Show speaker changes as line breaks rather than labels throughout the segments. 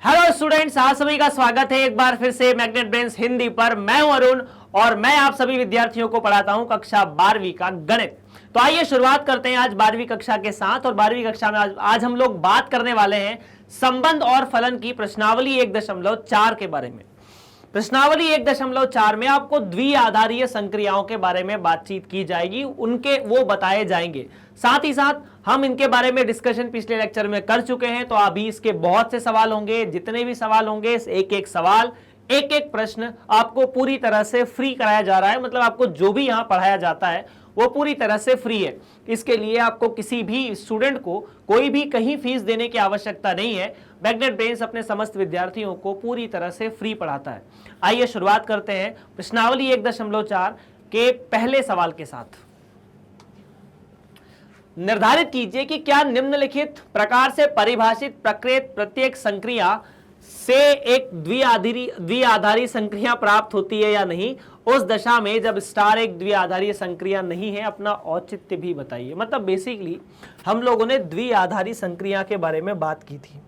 Hello students, आप सभी का स्वागत है एक बार फिर से मैग्नेट ब्रेन्स हिंदी पर। मैं हूं अरुण और मैं आप सभी विद्यार्थियों को पढ़ाता हूं कक्षा 12वीं का गणित। तो आइए शुरुआत करते हैं आज 12वीं कक्षा के साथ। और 12वीं कक्षा में आज हम लोग बात करने वाले हैं संबंध और फलन की प्रश्नावली 1.4 के बारे में। प्रश्नावली 1.4 में आपको द्विआधारीय संक्रियाओं के बारे में बातचीत की जाएगी, उनके वो बताए जाएंगे। साथ ही साथ हम इनके बारे में डिस्कशन पिछले लेक्चर में कर चुके हैं, तो अभी इसके बहुत से सवाल होंगे। जितने भी सवाल होंगे, एक एक सवाल, एक एक प्रश्न आपको पूरी तरह से फ्री कराया जा रहा है। मतलब आपको जो भी यहाँ पढ़ाया जाता है वो पूरी तरह से फ्री है। इसके लिए आपको किसी भी स्टूडेंट को कोई भी कहीं फीस देने की आवश्यकता नहीं है। मैग्नेट ब्रेन्स अपने समस्त विद्यार्थियों को पूरी तरह से फ्री पढ़ाता है। आइए शुरुआत करते हैं प्रश्नावली 1.4 के पहले सवाल के साथ। निर्धारित कीजिए कि क्या निम्नलिखित प्रकार से परिभाषित प्रकृत प्रत्येक संक्रिया से एक द्विआधारी संक्रिया प्राप्त होती है या नहीं। उस दशा में जब स्टार एक द्विआधारी संक्रिया नहीं है, अपना औचित्य भी बताइए। मतलब बेसिकली हम लोगों ने द्विआधारी संक्रिया के बारे में बात की थी।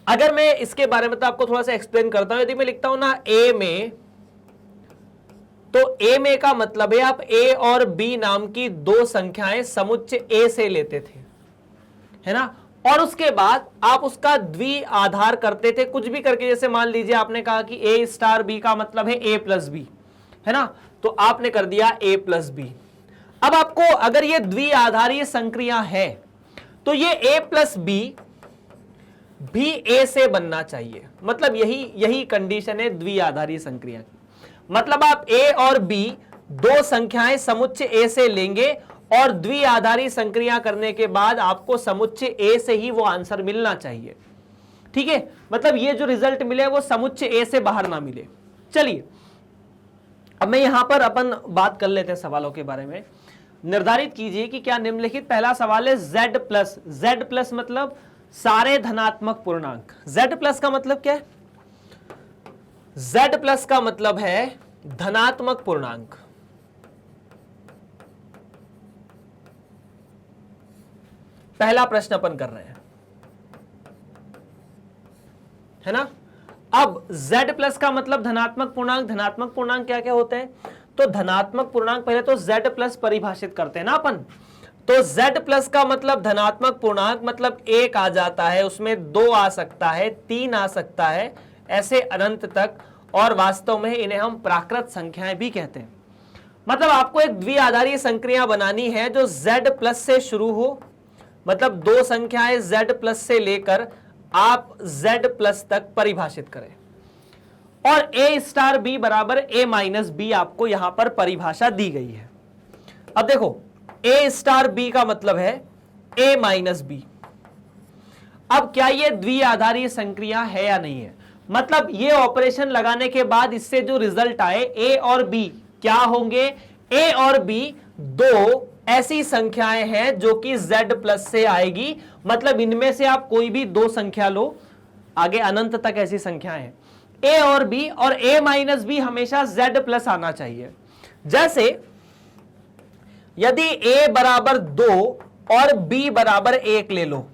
अगर मैं इसके बारे में तो आपको थोड़ा सा एक्सप्लेन करता हूं। यदि मैं लिखता हूं ना ए में, तो ए में का मतलब है आप ए और बी नाम की दो संख्याएं समुच्चय ए से लेते थे, है ना। और उसके बाद आप उसका द्विआधार करते थे कुछ भी करके। जैसे मान लीजिए आपने कहा कि ए स्टार बी का मतलब है ए प्लस बी, है ना, तो आपने कर दिया ए प्लस बी। अब आपको अगर ये द्विआधारीय संक्रिया है तो ये ए प्लस बी भी ए से बनना चाहिए। मतलब यही कंडीशन है द्विआधारीय संक्रिया की। मतलब आप ए और बी दो संख्याएं समुच्चय ए से लेंगे और द्विआधारी संक्रिया करने के बाद आपको समुच्चय ए से ही वो आंसर मिलना चाहिए। ठीक है, मतलब ये जो रिजल्ट मिले वो समुच्चय ए से बाहर ना मिले। चलिए अब मैं यहां पर अपन बात कर लेते हैं सवालों के बारे में। निर्धारित कीजिए कि क्या निम्नलिखित, पहला सवाल है z प्लस। z प्लस मतलब सारे धनात्मक पूर्णांक। z प्लस का मतलब क्या है? z प्लस का मतलब है धनात्मक पूर्णांक। पहला प्रश्न अपन कर रहे हैं, है ना। अब z प्लस का मतलब धनात्मक पूर्णांक। धनात्मक पूर्णांक क्या क्या होते हैं? तो धनात्मक पूर्णांक पहले तो z प्लस परिभाषित करते हैं ना अपन। तो z प्लस का मतलब धनात्मक पूर्णांक मतलब 1 आ जाता है, उसमें 2 आ सकता है, 3 आ सकता है, ऐसे अनंत तक। और वास्तव में इन्हें हम प्राकृत संख्याएं भी कहते हैं। मतलब आपको एक द्विआधारी संक्रिया बनानी है जो z प्लस से शुरू हो। मतलब दो संख्याएं z प्लस से लेकर आप z प्लस तक परिभाषित करें। और a स्टार b बराबर a माइनस बी आपको यहां पर परिभाषा दी गई है। अब देखो a स्टार b का मतलब है a माइनस बी। अब क्या ये द्विआधारी संक्रिया है या नहीं है? मतलब ये ऑपरेशन लगाने के बाद इससे जो रिजल्ट आए a और b क्या होंगे? a और b दो ऐसी संख्याएं हैं जो कि z प्लस से आएगी। मतलब इनमें से आप कोई भी दो संख्या लो, आगे अनंत तक ऐसी संख्याएं हैं a और b, और a माइनस बी हमेशा z प्लस आना चाहिए। जैसे यदि a बराबर 2 और b बराबर 1 ले लो,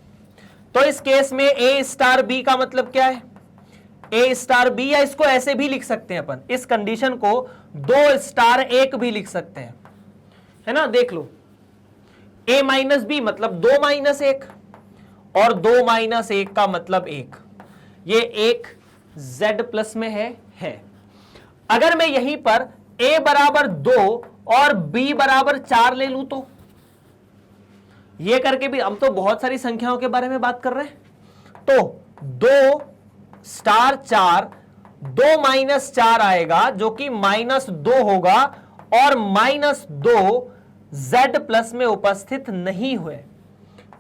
तो इस केस में a स्टार b का मतलब क्या है? a स्टार b, या इसको ऐसे भी लिख सकते हैं अपन, इस कंडीशन को 2 स्टार 1 भी लिख सकते हैं, है ना। देख लो a माइनस बी मतलब 2 माइनस 1, और 2 माइनस 1 का मतलब 1। ये 1 z प्लस में है। अगर मैं यहीं पर a बराबर 2 और b बराबर 4 ले लूं, तो ये करके भी हम तो बहुत सारी संख्याओं के बारे में बात कर रहे हैं। तो 2 स्टार 4, 2 माइनस 4 आएगा जो कि -2 होगा, और -2 z प्लस में उपस्थित नहीं हुए।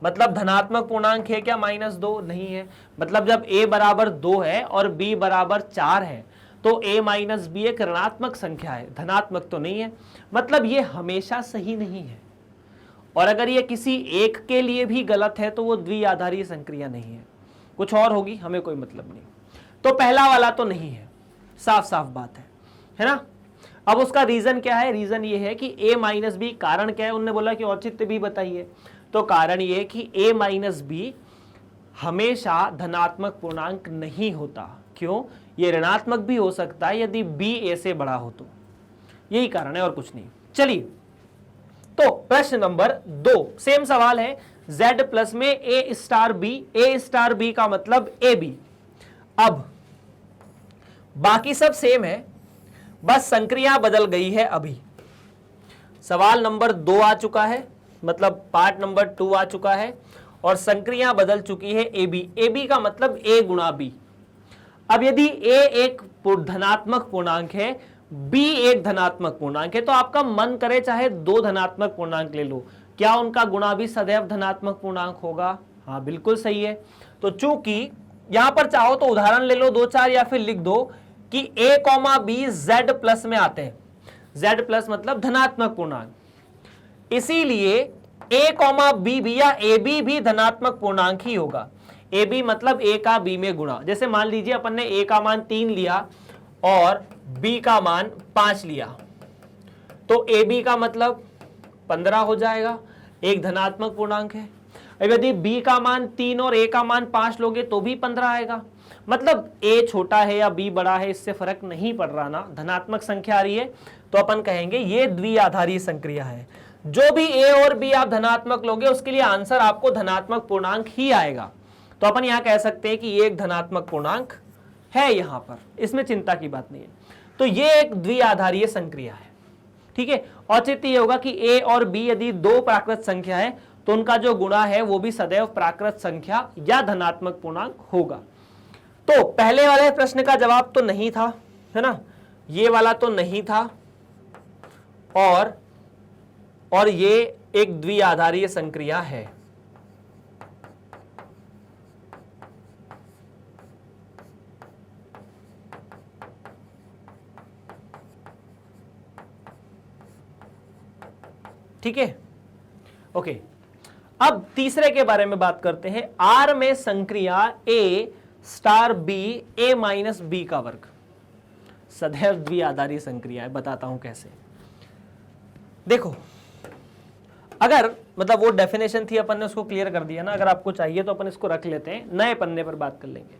मतलब धनात्मक पूर्णांक है क्या? -2 नहीं है। मतलब जब a बराबर 2 है और b बराबर 4 है तो a माइनस बी एक ऋणात्मक संख्या है, धनात्मक तो नहीं है। मतलब ये हमेशा सही नहीं है। और अगर ये किसी एक के लिए भी गलत है तो वो द्विआधारी संक्रिया नहीं है, कुछ और होगी, हमें कोई मतलब नहीं। तो पहला वाला तो नहीं है, साफ साफ बात है ना। अब उसका रीजन क्या है? रीजन ये है कि a माइनस बी, कारण क्या है? उन्होंने बोला कि औचित्य भी बताइए। तो कारण ये कि a माइनस बी हमेशा धनात्मक पूर्णांक नहीं होता। क्यों? ये ऋणात्मक भी हो सकता है यदि b a से बड़ा हो तो, यही कारण है और कुछ नहीं। चलिए, तो प्रश्न नंबर 2 सेम सवाल है, z प्लस में a स्टार b का मतलब ab। अब बाकी सब सेम है, बस संक्रिया बदल गई है। अभी सवाल नंबर 2 आ चुका है, मतलब पार्ट नंबर 2 आ चुका है और संक्रिया बदल चुकी है ab का मतलब a गुणा b। अब यदि a एक धनात्मक पूर्णांक है, b एक धनात्मक पूर्णांक है, तो आपका मन करे चाहे 2 धनात्मक पूर्णांक ले लो, क्या उनका गुणा भी सदैव धनात्मक पूर्णांक होगा? हाँ बिल्कुल सही है। तो चूंकि यहां पर चाहो तो उदाहरण ले लो 2-4 या फिर लिख दो कि a, b z प्लस में आते हैं। z प्लस मतलब धनात्मक पूर्णांक, इसीलिए a, b भी या ab भी धनात्मक पूर्णांक ही होगा। ab मतलब a का b में गुणा। जैसे मान लीजिए अपन ने a का मान 3 लिया और b का मान 5 लिया, तो ab का मतलब 15 हो जाएगा, एक धनात्मक पूर्णांक है। अब यदि b का मान 3 और a का मान 5 लोगे तो भी 15 आएगा। मतलब a छोटा है या b बड़ा है इससे फर्क नहीं पड़ रहा ना, धनात्मक संख्या आ रही है तो अपन कहेंगे ये द्विआधारी संक्रिया है। जो भी a और b आप धनात्मक लोगे उसके लिए आंसर आपको धनात्मक पूर्णांक ही आएगा। तो अपन यहां कह सकते हैं कि ये एक धनात्मक पूर्णांक है, यहां पर इसमें चिंता की बात नहीं है। तो ये एक द्विआधारीय संक्रिया है, ठीक है। औचित्य ये होगा कि a और b यदि 2 प्राकृत संख्या है तो उनका जो गुणा है वो भी सदैव प्राकृत संख्या या धनात्मक पूर्णांक होगा। तो पहले वाले प्रश्न का जवाब तो नहीं था, है ना, ये वाला तो नहीं था, और ये एक द्विआधारीय संक्रिया है। ठीक है, ओके। अब तीसरे के बारे में बात करते हैं। R में संक्रिया a स्टार b a माइनस b का वर्ग सदैव द्विआधारी संक्रिया है। बताता हूं कैसे। देखो, अगर मतलब वो डेफिनेशन थी अपन ने उसको क्लियर कर दिया ना, अगर आपको चाहिए तो अपन इसको रख लेते हैं, नए पन्ने पर बात कर लेंगे।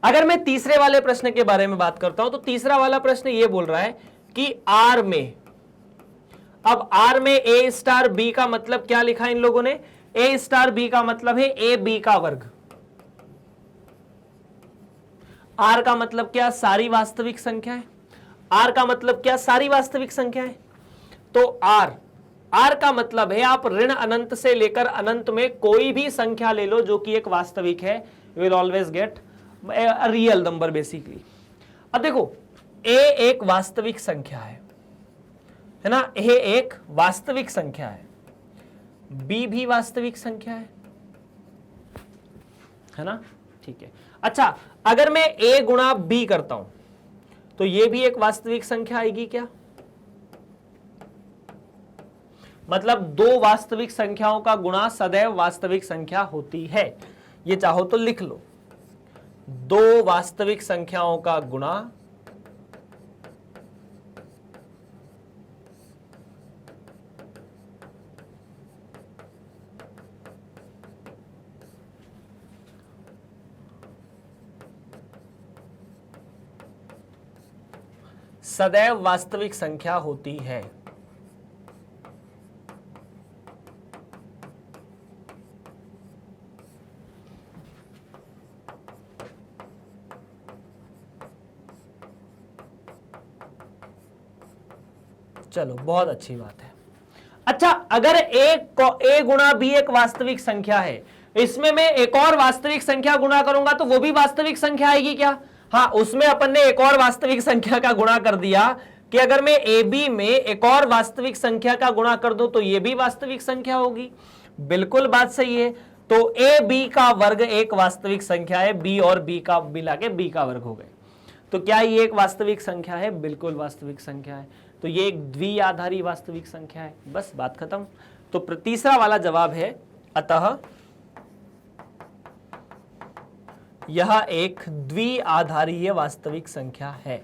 अगर मैं तीसरे वाले प्रश्न के बारे में बात करता हूं तो तीसरा वाला प्रश्न ये बोल रहा है कि R में, अब R में a स्टार b का मतलब क्या लिखा इन लोगों ने? a स्टार b का मतलब है a b का वर्ग। R का मतलब क्या? सारी वास्तविक संख्या है। R का मतलब क्या? सारी वास्तविक संख्या है। तो R का मतलब है आप ऋण अनंत से लेकर अनंत में कोई भी संख्या ले लो जो कि एक वास्तविक है, you will always get a real number basically। अब देखो, a एक वास्तविक संख्या है ना, a एक वास्तविक संख्या है, b भी वास्तविक संख्या है ना, ठीक है। अच्छा, अगर मैं a गुणा b करता हूं तो ये भी एक वास्तविक संख्या आएगी क्या? मतलब 2 वास्तविक संख्याओं का गुणा सदैव वास्तविक संख्या होती है। ये चाहो तो लिख लो, 2 वास्तविक संख्याओं का गुणा सदैव वास्तविक संख्या होती है। चलो, बहुत अच्छी बात है। अच्छा, अगर a गुणा b एक वास्तविक संख्या है, इसमें मैं एक और वास्तविक संख्या गुणा करूंगा तो वो भी वास्तविक संख्या आएगी क्या? हाँ, उसमें अपन ने एक और वास्तविक संख्या का गुणा कर दिया कि अगर मैं ab में एक और वास्तविक संख्या का गुणा कर दूं तो ये भी वास्तविक संख्या होगी। बिल्कुल बात सही है। तो a b का वर्ग एक वास्तविक संख्या है, b और b का मिला के b का वर्ग हो गए। तो क्या ये एक वास्तविक संख्या है? बिल्कुल वास्तविक संख्या है। तो ये एक द्विआधारी वास्तविक संख्या है। बस बात खत्म। तो तीसरा वाला जवाब है, अतः यह एक द्विआधारीय वास्तविक संख्या है।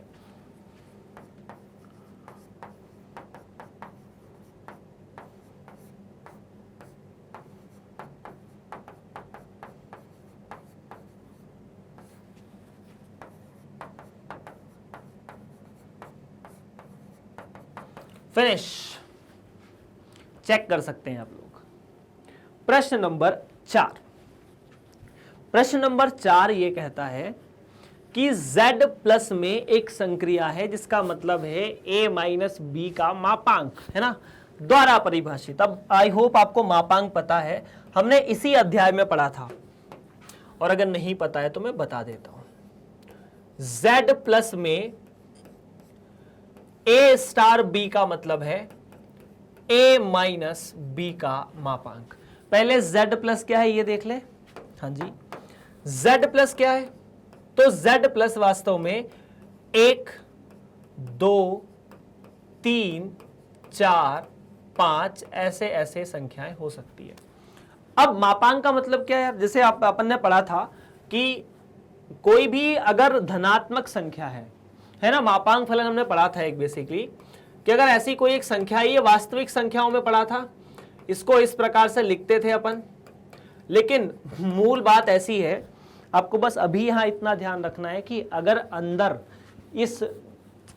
फिनिश। चेक कर सकते हैं आप लोग। प्रश्न नंबर 4। प्रश्न नंबर 4 ये कहता है कि z प्लस में एक संक्रिया है जिसका मतलब है a माइनस बी का मापांक, है ना, द्वारा परिभाषित। अब आई होप आपको मापांक पता है, हमने इसी अध्याय में पढ़ा था, और अगर नहीं पता है तो मैं बता देता हूं। z प्लस में a स्टार b का मतलब है a माइनस b का मापांक। पहले z प्लस क्या है ये देख ले। हाँ जी, z प्लस क्या है? तो z प्लस वास्तव में 1 2 3 4 5 ऐसे ऐसे संख्याएं हो सकती है। अब मापांक का मतलब क्या है यार? जैसे अपन ने पढ़ा था कि कोई भी अगर धनात्मक संख्या है ना, मापांक फलन हमने पढ़ा था एक बेसिकली, कि अगर ऐसी कोई एक संख्या, ये वास्तविक संख्याओं में पढ़ा था, इसको इस प्रकार से लिखते थे अपन। लेकिन मूल बात ऐसी है, आपको बस अभी यहां इतना ध्यान रखना है कि अगर अंदर इस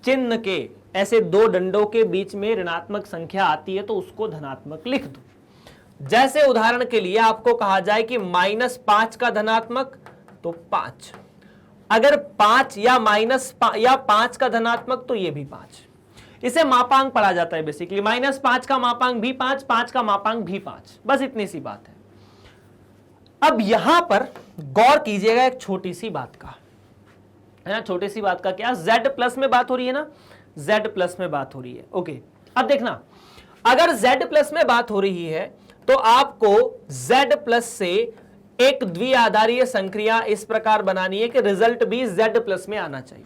चिन्ह के ऐसे दो डंडों के बीच में ऋणात्मक संख्या आती है तो उसको धनात्मक लिख दो। जैसे उदाहरण के लिए आपको कहा जाए कि -5 का धनात्मक, तो 5। अगर 5 या -5 का धनात्मक, तो ये भी 5। इसे मापांक पढ़ा जाता है बेसिकली। -5 का मापांक भी 5, 5 का मापांक भी 5, बस इतनी सी बात है। अब यहां पर गौर कीजिएगा एक छोटी सी बात का, है ना। छोटी सी बात का क्या? z प्लस में बात हो रही है ना, z प्लस में बात हो रही है। ओके, अब देखना, अगर z प्लस में बात हो रही है तो आपको z प्लस से एक द्विआधारीय संक्रिया इस प्रकार बनानी है कि रिजल्ट भी z प्लस में आना चाहिए।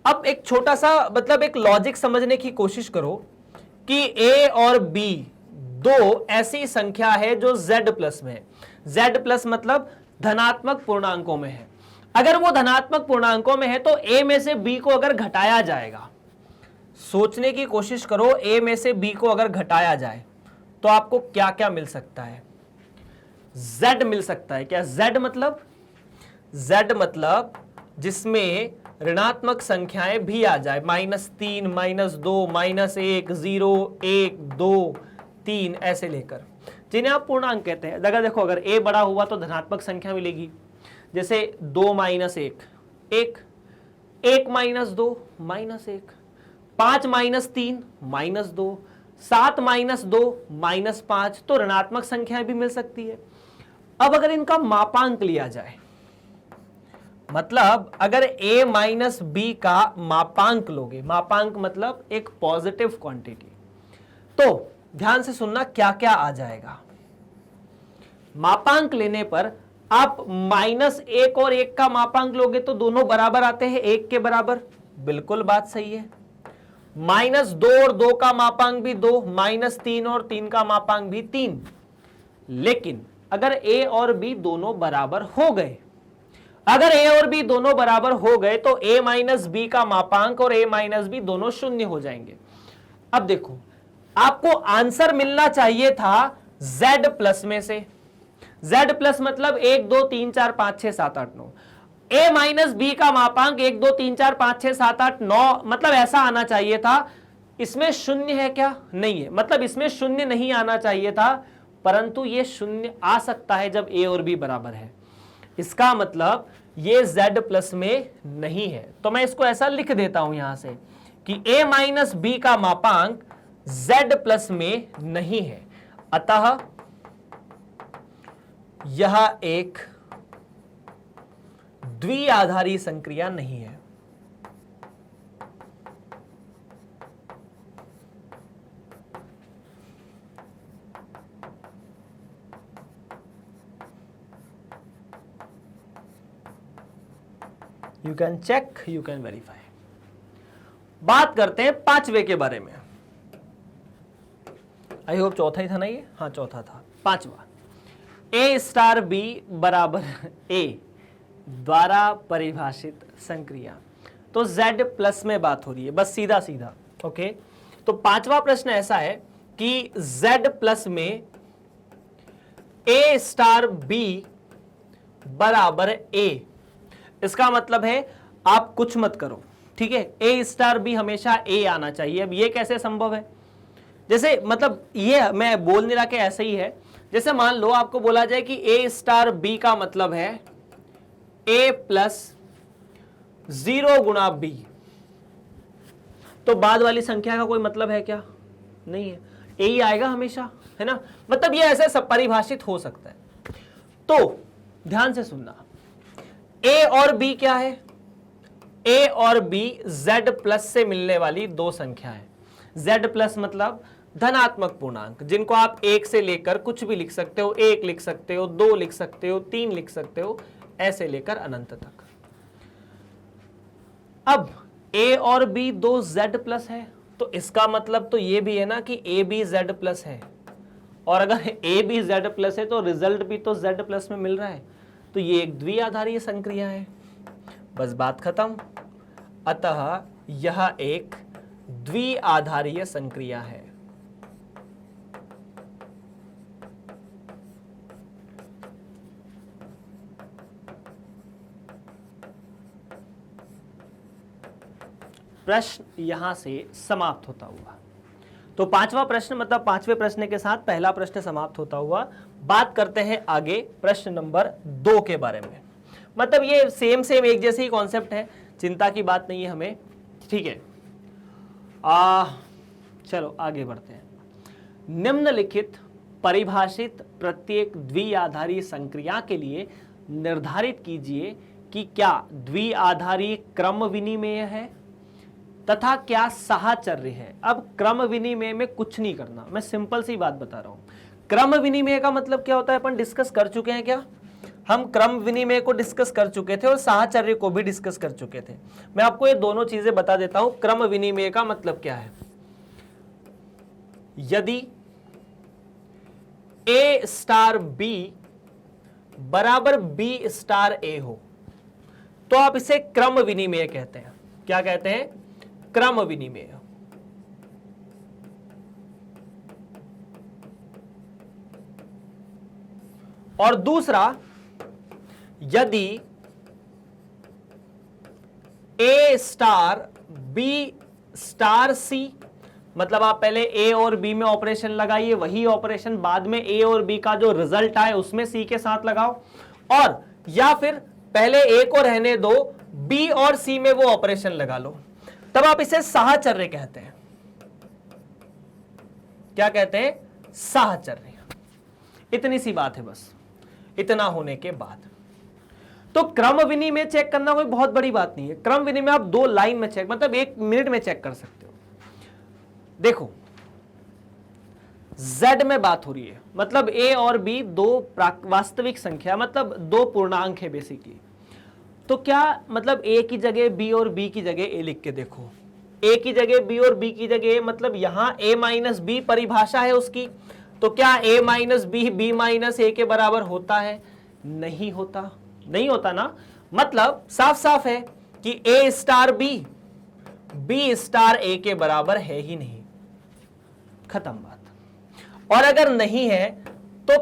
अब एक छोटा सा मतलब एक लॉजिक समझने की कोशिश करो कि a और b दो ऐसी संख्या है जो z प्लस में है। z प्लस मतलब धनात्मक पूर्णांकों में है। अगर वो धनात्मक पूर्णांकों में है तो a में से b को अगर घटाया जाएगा, सोचने की कोशिश करो, a में से b को अगर घटाया जाए तो आपको क्या क्या मिल सकता है? z मिल सकता है। क्या z मतलब? z मतलब जिसमें ऋणात्मक संख्याएं भी आ जाए, -3 -2 -1 0 1 2 3 ऐसे लेकर, जिन्हें आप पूर्णांक कहते हैं। अगर देखो, अगर a बड़ा हुआ तो धनात्मक संख्या मिलेगी, जैसे 2 - 1 1 1 - 2 -1 5 - 3 -2 7 - 2 -5, तो ऋणात्मक संख्याएं भी मिल सकती है। अब अगर इनका मापांक लिया जाए, मतलब अगर a माइनस b का मापांक लोगे, मापांक मतलब एक पॉजिटिव क्वांटिटी, तो ध्यान से सुनना क्या क्या आ जाएगा। मापांक लेने पर आप -1 और 1 का मापांक लोगे तो दोनों बराबर आते हैं, 1 के बराबर। बिल्कुल बात सही है। -2 और 2 का मापांक भी 2, -3 और 3 का मापांक भी 3। लेकिन अगर a और b दोनों बराबर हो गए, अगर a और b दोनों बराबर हो गए तो a माइनस b का मापांक और a माइनस b दोनों शून्य हो जाएंगे। अब देखो, आपको आंसर मिलना चाहिए था z प्लस में से। z प्लस मतलब 1 2 3 4 5 6 7 8 9। a माइनस b का मापांक 1 2 3 4 5 6 7 8 9, मतलब ऐसा आना चाहिए था। इसमें शून्य है क्या? नहीं है, मतलब इसमें शून्य नहीं आना चाहिए था, परंतु ये शून्य आ सकता है जब a और b बराबर है। इसका मतलब ये z प्लस में नहीं है। तो मैं इसको ऐसा लिख देता हूं यहां से कि a माइनस b का मापांक z प्लस में नहीं है, अतः यह एक द्विआधारी संक्रिया नहीं है। You can check, you can verify. बात करते हैं पांचवे के बारे में। आई होप चौथा ही था ना ये? हाँ चौथा था। पांचवा, a स्टार b बराबर a द्वारा परिभाषित संक्रिया। तो z प्लस में बात हो रही है, बस सीधा सीधा। ओके, तो पांचवा प्रश्न ऐसा है कि z प्लस में a स्टार b बराबर a। इसका मतलब है आप कुछ मत करो, ठीक है, ए स्टार बी हमेशा ए आना चाहिए। अब ये कैसे संभव है? जैसे मतलब ये मैं बोल नहीं रहा कि ऐसे ही है, जैसे मान लो आपको बोला जाए कि ए स्टार बी का मतलब है ए प्लस 0 गुणा बी, तो बाद वाली संख्या का कोई मतलब है क्या? नहीं है, ए ही आएगा हमेशा, है ना। मतलब ये ऐसे सब परिभाषित हो सकता है। तो ध्यान से सुनना, ए और बी क्या है? ए और बी z प्लस से मिलने वाली दो संख्या है। z प्लस मतलब धनात्मक पूर्णांक, जिनको आप 1 से लेकर कुछ भी लिख सकते हो, 1 लिख सकते हो, 2 लिख सकते हो, 3 लिख सकते हो, ऐसे लेकर अनंत तक। अब a और b दो z प्लस है, तो इसका मतलब तो ये भी है ना कि a भी z प्लस है, और अगर a भी z प्लस है तो रिजल्ट भी तो z प्लस में मिल रहा है, तो ये एक द्विआधारीय संक्रिया है। बस बात खत्म। अतः यह एक द्विआधारीय संक्रिया है। प्रश्न यहां से समाप्त होता हुआ, तो पांचवा प्रश्न मतलब पांचवें प्रश्न के साथ पहला प्रश्न समाप्त होता हुआ। बात करते हैं आगे प्रश्न नंबर 2 के बारे में। मतलब ये सेम एक जैसे ही कॉन्सेप्ट है, चिंता की बात नहीं है हमें, ठीक है। चलो आगे बढ़ते हैं। निम्नलिखित परिभाषित प्रत्येक द्विआधारी संक्रिया के लिए निर्धारित कीजिए कि क्या द्विआधारी क्रम विनिमेय है तथा क्या साहचर्य है। अब क्रम विनिमय में कुछ नहीं करना, मैं सिंपल सी बात बता रहा हूं। क्रम विनिमय का मतलब क्या होता है अपन डिस्कस कर चुके हैं क्या? हम क्रम विनिमय को डिस्कस कर चुके थे और साहचर्य को भी डिस्कस कर चुके थे। मैं आपको ये दोनों चीजें बता देता हूं। क्रम विनिमय का मतलब क्या है? यदि ए स्टार बी बराबर बी स्टार ए हो तो आप इसे क्रम विनिमय कहते हैं। क्या कहते हैं? क्रम विनिमय। और दूसरा, यदि ए स्टार बी स्टार सी, मतलब आप पहले ए और बी में ऑपरेशन लगाइए, वही ऑपरेशन बाद में ए और बी का जो रिजल्ट आए उसमें सी के साथ लगाओ, और या फिर पहले ए को रहने दो, बी और सी में वो ऑपरेशन लगा लो, तब आप इसे साहचर्य कहते हैं। क्या कहते हैं? साहचर्य। इतनी सी बात है बस। इतना होने के बाद तो क्रम विनिमय चेक करना कोई बहुत बड़ी बात नहीं है। क्रम विनिमय आप 2 लाइन में चेक, मतलब 1 मिनट में चेक कर सकते हो। देखो z में बात हो रही है, मतलब a और b दो वास्तविक संख्या, मतलब 2 पूर्णांक है बेसिकली। तो क्या मतलब a की जगह b और b की जगह a लिख के देखो। a की जगह b और b की जगह a, मतलब यहां a माइनस b परिभाषा है उसकी, तो क्या a minus b b minus a के बराबर होता है? नहीं होता, नहीं होता ना। मतलब साफ साफ है कि a स्टार b b स्टार a के बराबर है ही नहीं। खत्म बात। और अगर नहीं है तो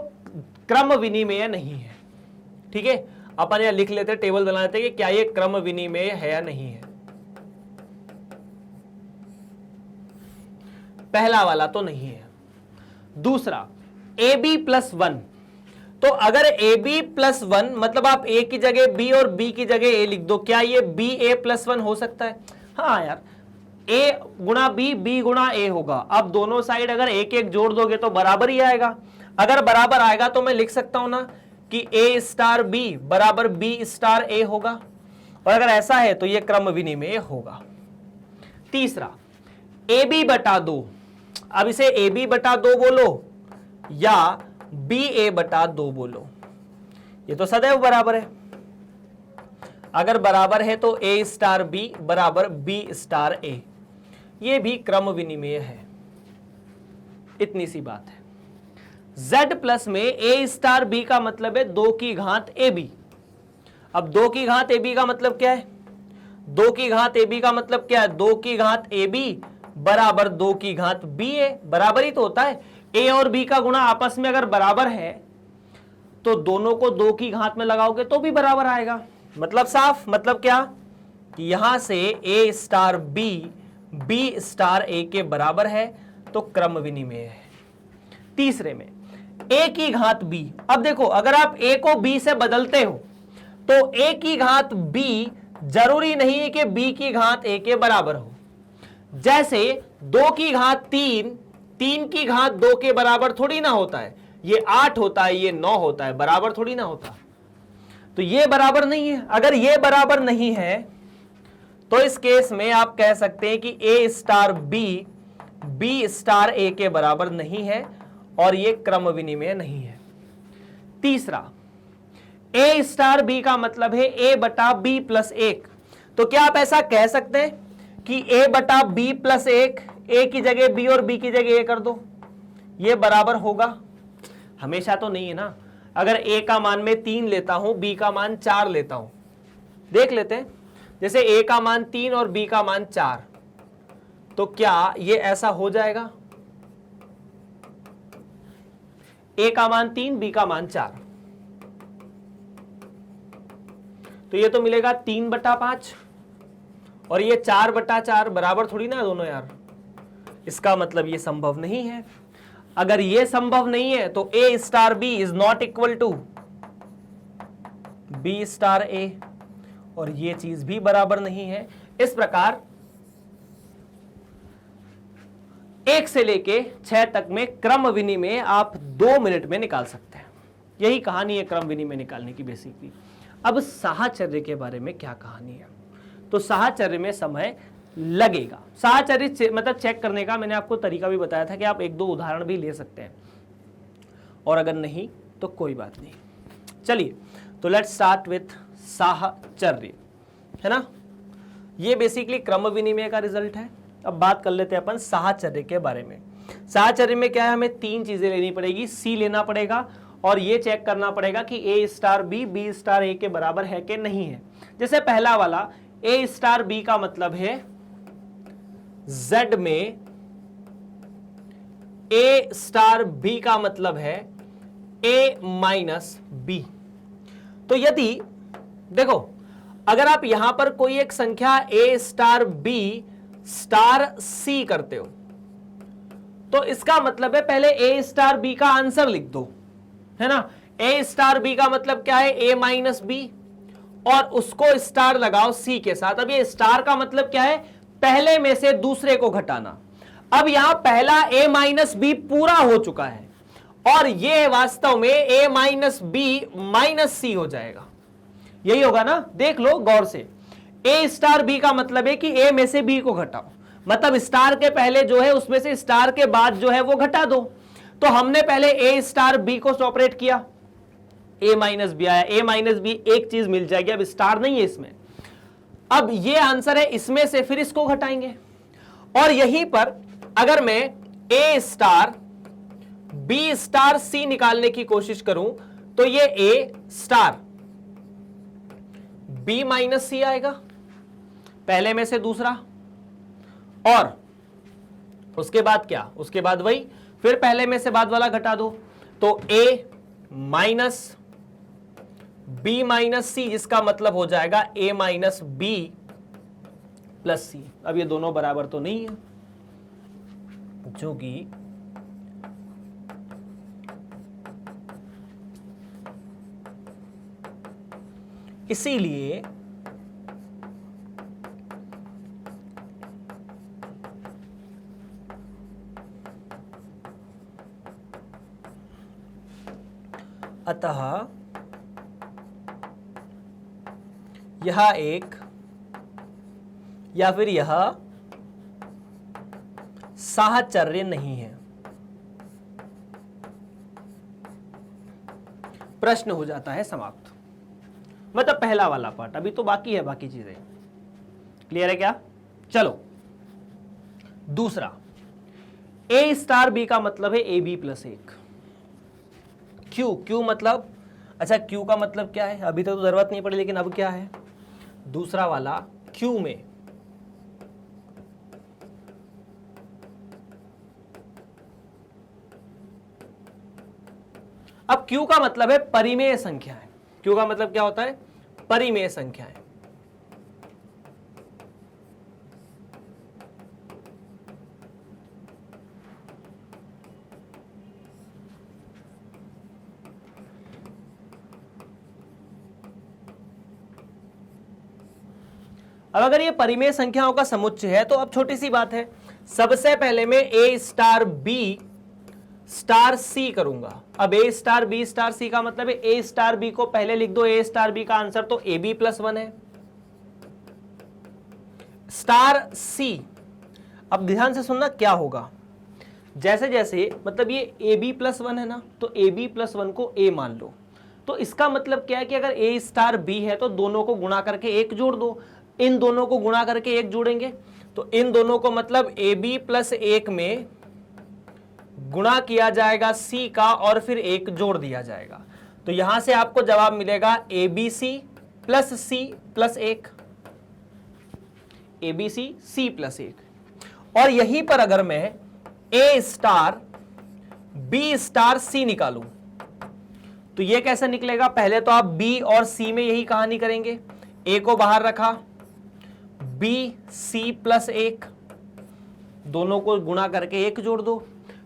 क्रम विनिमय नहीं है। ठीक है, अपन यहां लिख लेते, टेबल बना लेते कि क्या ये क्रम विनिमय है या नहीं है। पहला वाला तो नहीं है। दूसरा, ए बी प्लस 1, तो अगर ए बी प्लस 1 मतलब आप ए की जगह बी और बी की जगह ए लिख दो, क्या ये बी ए प्लस 1 हो सकता है? हाँ यार, ए गुणा बी, बी गुणा ए होगा। अब दोनों साइड अगर एक एक जोड़ दोगे तो बराबर ही आएगा। अगर बराबर आएगा तो मैं लिख सकता हूं ना कि ए स्टार बी बराबर बी स्टार ए होगा, और अगर ऐसा है तो यह क्रम विनिमय होगा। तीसरा, ए बी बटा 2, अब इसे ए बी बटा 2 बोलो या बी ए बटा 2 बोलो, ये तो सदैव बराबर है। अगर बराबर है तो ए स्टार बी बराबर बी स्टार ए, ये भी क्रम विनिमय है। इतनी सी बात है। z प्लस में a स्टार b का मतलब है 2 की घात ab। अब 2 की घात ab का मतलब क्या है? 2 की घात ab का मतलब क्या है? 2 की घात ab बराबर 2 की घात ba, बराबर ही तो होता है। a और b का गुणा आपस में अगर बराबर है तो दोनों को 2 की घात में लगाओगे तो भी बराबर आएगा। मतलब साफ, मतलब क्या? कि यहां से ए star B B star A के बराबर है, तो क्रम विनिमेय है। तीसरे में ए की घात बी, अब देखो अगर आप ए को बी से बदलते हो तो ए की घात बी जरूरी नहीं है कि बी की घात ए के बराबर हो। जैसे 2 की घात 3, 3 की घात 2 के बराबर थोड़ी ना होता है, ये 8 होता है, ये 9 होता है, बराबर थोड़ी ना होता। तो ये बराबर नहीं है। अगर ये बराबर नहीं है तो इस केस में आप कह सकते हैं कि ए star B B star A के बराबर नहीं है और ये क्रम विनिमेय नहीं है। तीसरा, ए स्टार बी का मतलब है ए बटा बी प्लस 1। तो क्या आप ऐसा कह सकते हैं कि ए बटा बी प्लस 1, ए की जगह बी और बी की जगह ए कर दो, ये बराबर होगा? हमेशा तो नहीं है ना। अगर ए का मान मैं 3 लेता हूं, बी का मान 4 लेता हूं, देख लेते हैं। जैसे ए का मान 3 और बी का मान 4, तो क्या ये ऐसा हो जाएगा? ए का मान 3, बी का मान 4, तो ये तो मिलेगा 3/5 और ये 4/4, बराबर थोड़ी ना दोनों यार। इसका मतलब ये संभव नहीं है। अगर ये संभव नहीं है तो A star B is not equal to B star A, और ये चीज भी बराबर नहीं है। इस प्रकार 1 से लेके 6 तक में क्रम विनिमय आप 2 मिनट में निकाल सकते हैं। यही कहानी है क्रम विनिमय निकालने की बेसिकली। अब साहचर्य के बारे में क्या कहानी है? तो साहचर्य में समय लगेगा। साहचर्य मतलब चेक करने का मैंने आपको तरीका भी बताया था कि आप 1-2 उदाहरण भी ले सकते हैं, और अगर नहीं तो कोई बात नहीं। चलिए, तो लेट्स स्टार्ट विथ साहचर्य, है ना। ये बेसिकली क्रम विनिमय का रिजल्ट है। अब बात कर लेते हैं अपन साहचर्य के बारे में। साहचर्य में क्या है, हमें 3 चीजें लेनी पड़ेगी। सी लेना पड़ेगा और ये चेक करना पड़ेगा कि ए star B B star A के बराबर है कि नहीं है। जैसे पहला वाला ए स्टार बी का मतलब है Z में ए स्टार बी का मतलब है ए माइनस बी। तो यदि देखो, अगर आप यहां पर कोई एक संख्या ए स्टार बी स्टार सी करते हो तो इसका मतलब है पहले ए स्टार बी का आंसर लिख दो, है ना। ए स्टार बी का मतलब क्या है, ए माइनस बी, और उसको स्टार लगाओ सी के साथ। अब ये स्टार का मतलब क्या है, पहले में से दूसरे को घटाना। अब यहां पहला ए माइनस बी पूरा हो चुका है और ये वास्तव में ए माइनस बी माइनस सी हो जाएगा। यही होगा ना, देख लो गौर से। ए स्टार बी का मतलब है कि ए में से बी को घटाओ, मतलब स्टार के पहले जो है उसमें से स्टार के बाद जो है वो घटा दो। तो हमने पहले ए स्टार बी को सेपरेट किया, ए माइनस बी आया, ए माइनस बी एक चीज मिल जाएगी, अब स्टार नहीं है इसमें। अब ये आंसर है, इसमें से फिर इसको घटाएंगे। और यहीं पर अगर मैं ए स्टार बी स्टार सी निकालने की कोशिश करूं तो ये ए स्टार बी माइनस सी आएगा, पहले में से दूसरा, और उसके बाद क्या, उसके बाद वही फिर पहले में से बाद वाला घटा दो, तो ए माइनस बी माइनस सी, जिसका मतलब हो जाएगा ए माइनस बी प्लस सी। अब ये दोनों बराबर तो नहीं है, जो कि इसीलिए अतः यह एक या फिर यह साहचर्य नहीं है। प्रश्न हो जाता है समाप्त। मतलब पहला वाला पार्ट, अभी तो बाकी है बाकी चीजें। क्लियर है क्या? चलो दूसरा, ए स्टार बी का मतलब है A B plus 1। Q, Q मतलब, अच्छा क्यू का मतलब क्या है, अभी तक तो जरूरत नहीं पड़ी, लेकिन अब क्या है दूसरा वाला क्यू में अब क्यू का मतलब है परिमेय संख्याएं। क्यू का मतलब क्या होता है, परिमेय संख्याएं। अब अगर ये परिमेय संख्याओं का समुच्चय है तो अब छोटी सी बात है, सबसे पहले मैं ए स्टार बी स्टार सी करूंगा। अब ए स्टार बी स्टार सी का मतलब है ए स्टार बी को पहले लिख दो, ए स्टार बी का आंसर तो ए बी प्लस 1 है। स्टार सी, अब ध्यान से सुनना क्या होगा, जैसे जैसे मतलब ये ए बी प्लस 1 है ना, तो ए बी प्लस 1 को ए मान लो, तो इसका मतलब क्या है कि अगर ए स्टार बी है तो दोनों को गुणा करके एक जोड़ दो, इन दोनों को गुणा करके एक जोड़ेंगे तो इन दोनों को मतलब ए बी प्लस 1 में गुणा किया जाएगा सी का और फिर एक जोड़ दिया जाएगा, तो यहां से आपको जवाब मिलेगा A B C plus C plus 1, A B C C plus 1। और यहीं पर अगर मैं A star B star C निकालूं तो ये कैसे निकलेगा, पहले तो आप बी और सी में यही कहानी करेंगे, ए को बाहर रखा, बी सी प्लस 1, दोनों को गुणा करके एक जोड़ दो,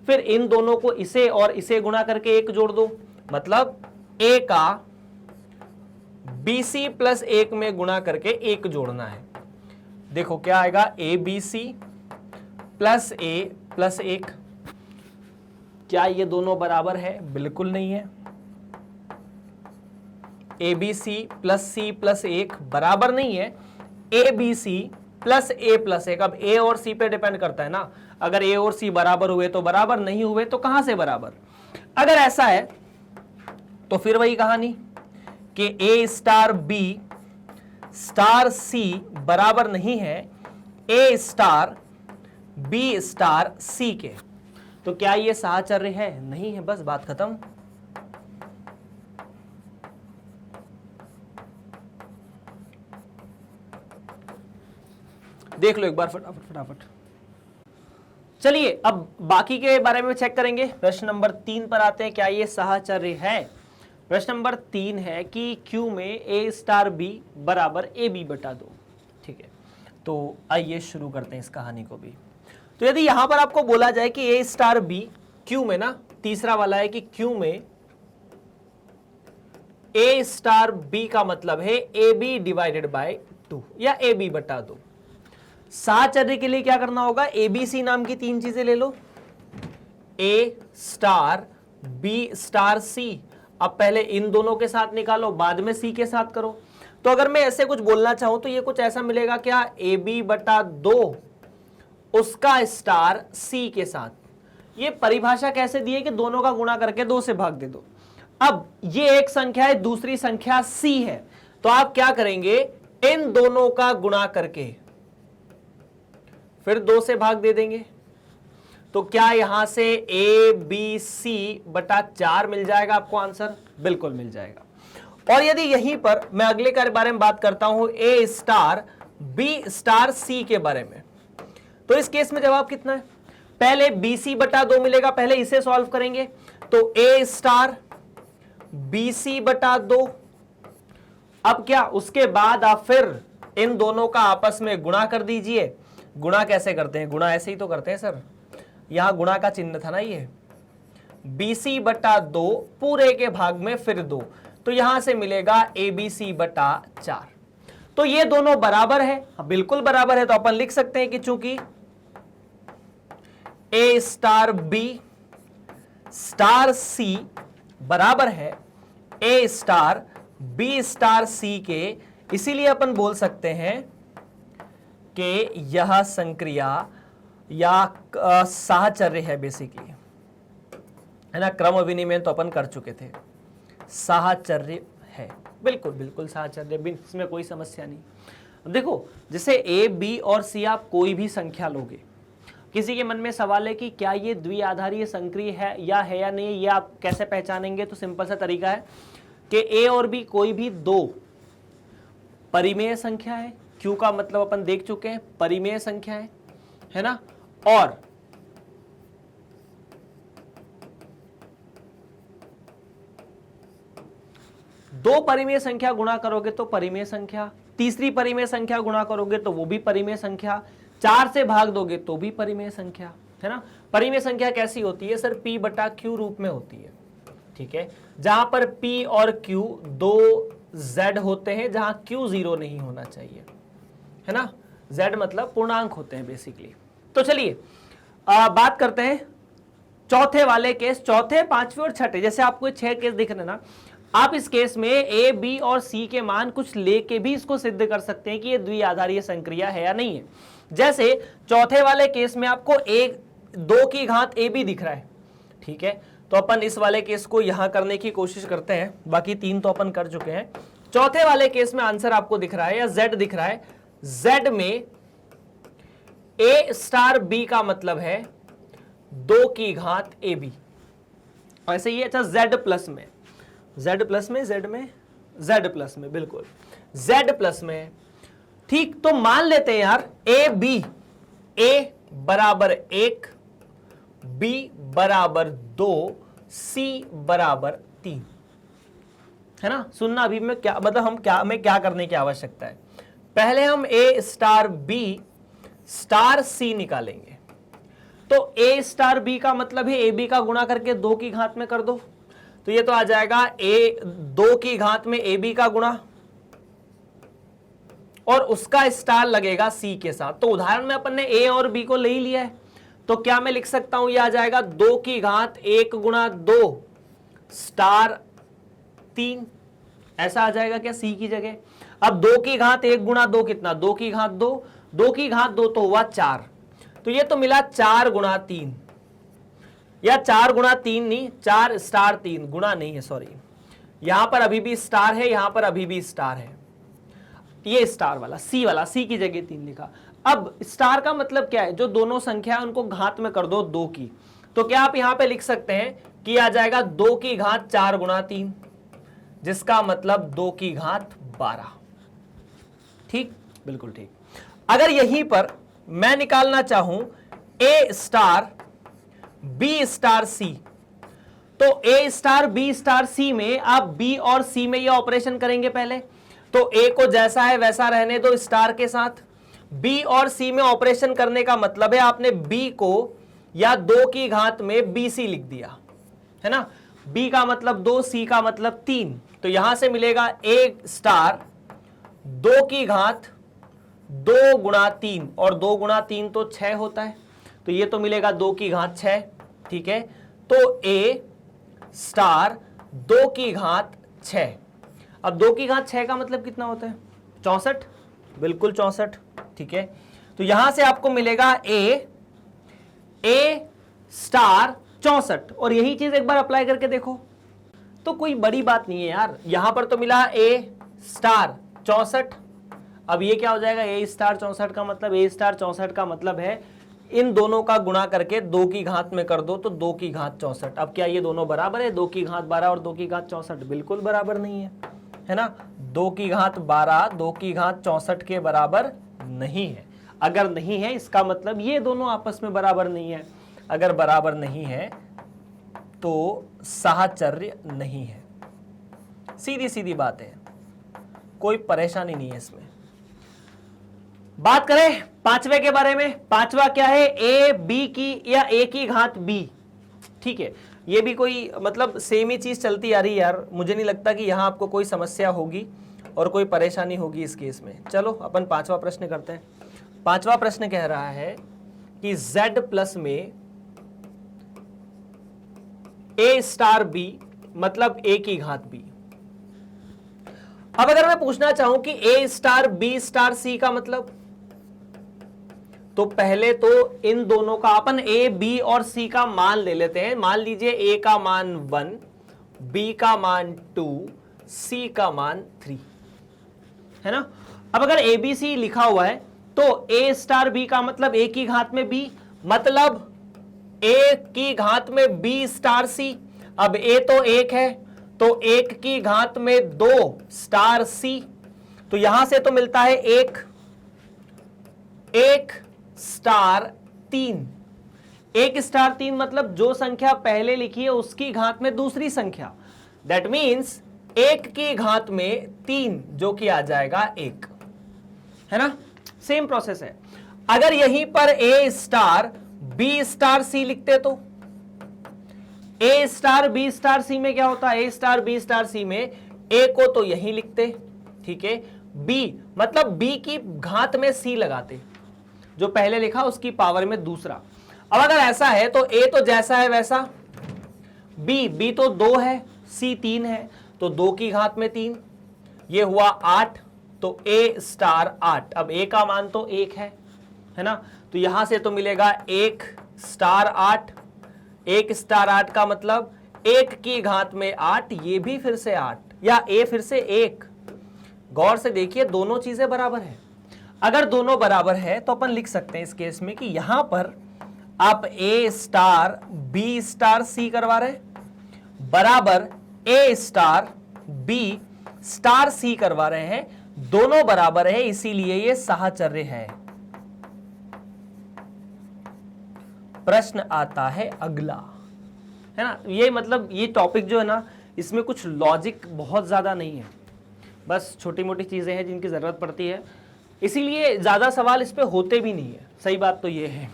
फिर इन दोनों को इसे और इसे गुणा करके एक जोड़ दो, मतलब ए का बी सी प्लस 1 में गुणा करके एक जोड़ना है। देखो क्या आएगा, A B C plus A plus 1। क्या ये दोनों बराबर है, बिल्कुल नहीं है। ए बी सी प्लस 1 बराबर नहीं है A B C plus A plus 1। अब ए और सी पे डिपेंड करता है ना, अगर ए और सी बराबर हुए तो बराबर, नहीं हुए तो कहां से बराबर। अगर ऐसा है तो फिर वही कहानी कि ए स्टार बी स्टार सी बराबर नहीं है ए स्टार बी स्टार सी के, तो क्या ये साहचर्य है, नहीं है, बस बात खत्म। देख लो एक बार फटाफट। चलिए अब बाकी के बारे में चेक करेंगे। प्रश्न नंबर 3 पर आते हैं, क्या ये साहचर्य है। प्रश्न नंबर 3 है कि Q में ए स्टार बी बराबर ए बी बटा 2। ठीक है, तो आइए शुरू करते हैं इस कहानी को भी। तो यदि यहां पर आपको बोला जाए कि ए स्टार बी Q में ना, तीसरा वाला है कि Q में ए स्टार बी का मतलब है ए बी डिवाइडेड बाय 2 या ए बी बटा 2। साहचर्य के लिए क्या करना होगा, ए बी सी नाम की 3 चीजें ले लो, ए स्टार बी स्टार सी। अब पहले इन दोनों के साथ निकालो, बाद में सी के साथ करो। तो अगर मैं ऐसे कुछ बोलना चाहूं तो ये कुछ ऐसा मिलेगा, क्या ए बी बटा 2 उसका स्टार सी के साथ। ये परिभाषा कैसे दी है कि दोनों का गुणा करके 2 से भाग दे दो। अब ये एक संख्या है, दूसरी संख्या सी है, तो आप क्या करेंगे, इन दोनों का गुणा करके फिर 2 से भाग दे देंगे। तो क्या यहां से ए बी सी बटा 4 मिल जाएगा आपको आंसर, बिल्कुल मिल जाएगा। और यदि यहीं पर मैं अगले के बारे में बात करता हूं, ए स्टार बी स्टार सी के बारे में, तो इस केस में जवाब कितना है, पहले बी सी बटा 2 मिलेगा, पहले इसे सॉल्व करेंगे। तो ए स्टार बी सी बटा 2, अब क्या उसके बाद आप फिर इन दोनों का आपस में गुणा कर दीजिए। गुणा कैसे करते हैं, गुणा ऐसे ही तो करते हैं सर, यहां गुणा का चिन्ह था ना, ये बी सी बटा 2 पूरे के भाग में फिर 2, तो यहां से मिलेगा ए बी सी बटा 4। तो ये दोनों बराबर है, बिल्कुल बराबर है, तो अपन लिख सकते हैं कि चूंकि ए स्टार बी स्टार सी बराबर है ए स्टार बी स्टार सी के, इसीलिए अपन बोल सकते हैं कि यह संक्रिया या साहचर्य है बेसिकली, है ना। क्रम विनिमय तो अपन कर चुके थे, साहचर्य है, बिल्कुल बिल्कुल साहचर्य, इसमें कोई समस्या नहीं। देखो जैसे ए बी और सी आप कोई भी संख्या लोगे, किसी के मन में सवाल है कि क्या ये द्विआधारीय संक्रिय है या नहीं, ये आप कैसे पहचानेंगे, तो सिंपल सा तरीका है कि ए और बी कोई भी 2 परिमेय संख्या है, क्यू का मतलब अपन देख चुके हैं, परिमेय संख्या है ना, और दो परिमेय संख्या गुणा करोगे तो परिमेय संख्या, तीसरी परिमेय संख्या गुणा करोगे तो वो भी परिमेय संख्या, 4 से भाग दोगे तो भी परिमेय संख्या, है ना। परिमेय संख्या कैसी होती है सर, p बटा q रूप में होती है, ठीक है, जहां पर p और q 2 z होते हैं, जहां q 0 नहीं होना चाहिए, है ना, z मतलब पूर्णांक होते हैं बेसिकली। तो चलिए बात करते हैं चौथे वाले केस, चौथे, पांचवे और छठे। जैसे आपको 6 केस दिख रहे हैं ना, आप इस केस में ए, बी और सी के मान कुछ लेके भी इसको सिद्ध कर सकते हैं कि ये द्विआधारीय संक्रिया है या नहीं है। जैसे चौथे वाले केस में आपको 2 की घात ए बी दिख रहा है, ठीक है, तो अपन इस वाले केस को यहां करने की कोशिश करते हैं, बाकी 3 तो अपन कर चुके हैं। चौथे वाले केस में आंसर आपको दिख रहा है या z दिख रहा है, z में a स्टार b का मतलब है 2 की घात ए बी। ऐसे ही अच्छा z प्लस में, बिल्कुल z प्लस में, ठीक। तो मान लेते हैं यार ए बी, ए बराबर 1, बी बराबर 2, सी बराबर 3, है ना। सुनना अभी में क्या मतलब, हमें क्या करने की आवश्यकता है, पहले हम ए स्टार बी स्टार सी निकालेंगे। तो ए स्टार बी का मतलब है ए बी का गुणा करके 2 की घात में कर दो, तो ये तो आ जाएगा 2 की घात में ए बी का गुणा और उसका स्टार लगेगा सी के साथ। तो उदाहरण में अपन ने ए और बी को ले ही लिया है, तो क्या मैं लिख सकता हूं, ये आ जाएगा 2 की घात 1 गुणा 2 स्टार 3, ऐसा आ जाएगा क्या सी की जगह। अब 2 की घात 1 गुणा 2 कितना, 2 की घात 2, 2 की घात 2 तो हुआ 4, तो ये तो मिला 4 गुणा 3, या 4 गुणा 3 नहीं, 4 स्टार 3, गुणा नहीं है, सॉरी, यहां पर अभी भी स्टार है, यहां पर अभी भी स्टार है, ये स्टार वाला सी की जगह 3 लिखा। अब स्टार का मतलब क्या है, जो दोनों संख्या है उनको घात में कर दो 2 की, तो क्या आप यहां पे लिख सकते हैं कि आ जाएगा 2 की घात 4 गुणा 3, जिसका मतलब 2 की घात 12, ठीक, बिल्कुल ठीक। अगर यहीं पर मैं निकालना चाहूं ए स्टार बी स्टार सी, तो ए स्टार बी स्टार सी में आप बी और सी में यह ऑपरेशन करेंगे पहले, तो ए को जैसा है वैसा रहने दो स्टार के साथ। बी और सी में ऑपरेशन करने का मतलब है आपने बी को या 2 की घात में बी सी लिख दिया, है ना, बी का मतलब 2, सी का मतलब 3, तो यहां से मिलेगा ए स्टार 2 की घात 2 गुणा 3, और 2 गुणा 3 तो 6 होता है, तो ये तो मिलेगा 2 की घात 6, ठीक है। तो ए स्टार 2 की घात 6, अब 2 की घात 6 का मतलब कितना होता है, 64, बिल्कुल 64, ठीक है। तो यहां से आपको मिलेगा ए स्टार 64, और यही चीज एक बार अप्लाई करके देखो, तो कोई बड़ी बात नहीं है यार, यहां पर तो मिला ए स्टार 64, अब ये क्या हो जाएगा, ए स्टार 64 का मतलब, ए स्टार 64 का मतलब है इन दोनों का गुणा करके 2 की घात में कर दो, तो 2 की घात 64। अब क्या ये दोनों बराबर है, 2 की घात 12 और 2 की घात 64, बिल्कुल बराबर नहीं है ना। 2 की घात 12 2 की घात 64 के बराबर नहीं है। अगर नहीं है इसका मतलब ये दोनों आपस में बराबर नहीं है, अगर बराबर नहीं है तो साहचर्य नहीं है, सीधी सीधी बात है, कोई परेशानी नहीं है इसमें। बात करें पांचवे के बारे में, पांचवा क्या है, ए बी की या ए की घात बी, ठीक है, ये भी कोई मतलब सेम ही चीज चलती आ रही है यार, मुझे नहीं लगता कि यहां आपको कोई समस्या होगी और कोई परेशानी होगी इस केस में। चलो अपन पांचवा प्रश्न करते हैं। पांचवा प्रश्न कह रहा है कि z प्लस में ए स्टार बी मतलब ए की घात बी। अब अगर मैं पूछना चाहूं कि ए स्टार बी स्टार सी का मतलब, तो पहले तो इन दोनों का अपन ए बी और सी का मान ले लेते हैं। मान लीजिए ए का मान 1, बी का मान 2, सी का मान 3, है ना। अब अगर ए बी सी लिखा हुआ है तो ए स्टार बी का मतलब ए की घात में बी, मतलब ए की घात में बी स्टार सी। अब ए तो 1 है, तो 1 की घात में 2 स्टार सी, तो यहां से तो मिलता है 1 स्टार 3। 1 स्टार 3 मतलब जो संख्या पहले लिखी है उसकी घात में दूसरी संख्या, दैट मीन्स 1 की घात में 3, जो कि आ जाएगा 1, है ना। सेम प्रोसेस है। अगर यहीं पर ए स्टार बी स्टार सी लिखते तो ए स्टार बी स्टार सी में क्या होता है, ए स्टार बी स्टार सी में ए को तो यहीं लिखते, ठीक है, b मतलब b की घात में c लगाते, जो पहले लिखा उसकी पावर में दूसरा। अब अगर ऐसा है तो a तो जैसा है वैसा, b तो 2 है, c 3 है, तो 2 की घात में 3, ये हुआ 8, तो a स्टार 8। अब a का मान तो 1 है ना, तो यहां से तो मिलेगा 1 स्टार 8, 1 स्टार 8 का मतलब 1 की घात में 8, ये भी फिर से 8, या a फिर से 1। गौर से देखिए दोनों चीजें बराबर है। अगर दोनों बराबर है तो अपन लिख सकते हैं इस केस में कि यहां पर आप a स्टार b स्टार c करवा रहे हैं बराबर a स्टार b स्टार c करवा रहे हैं, दोनों बराबर है, इसीलिए ये साहचर्य है। प्रश्न आता है अगला, है ना। ये मतलब ये टॉपिक जो है ना, इसमें कुछ लॉजिक बहुत ज्यादा नहीं है, बस छोटी मोटी चीजें हैं जिनकी जरूरत पड़ती है, इसीलिए ज्यादा सवाल इस पे होते भी नहीं है। सही बात तो ये है,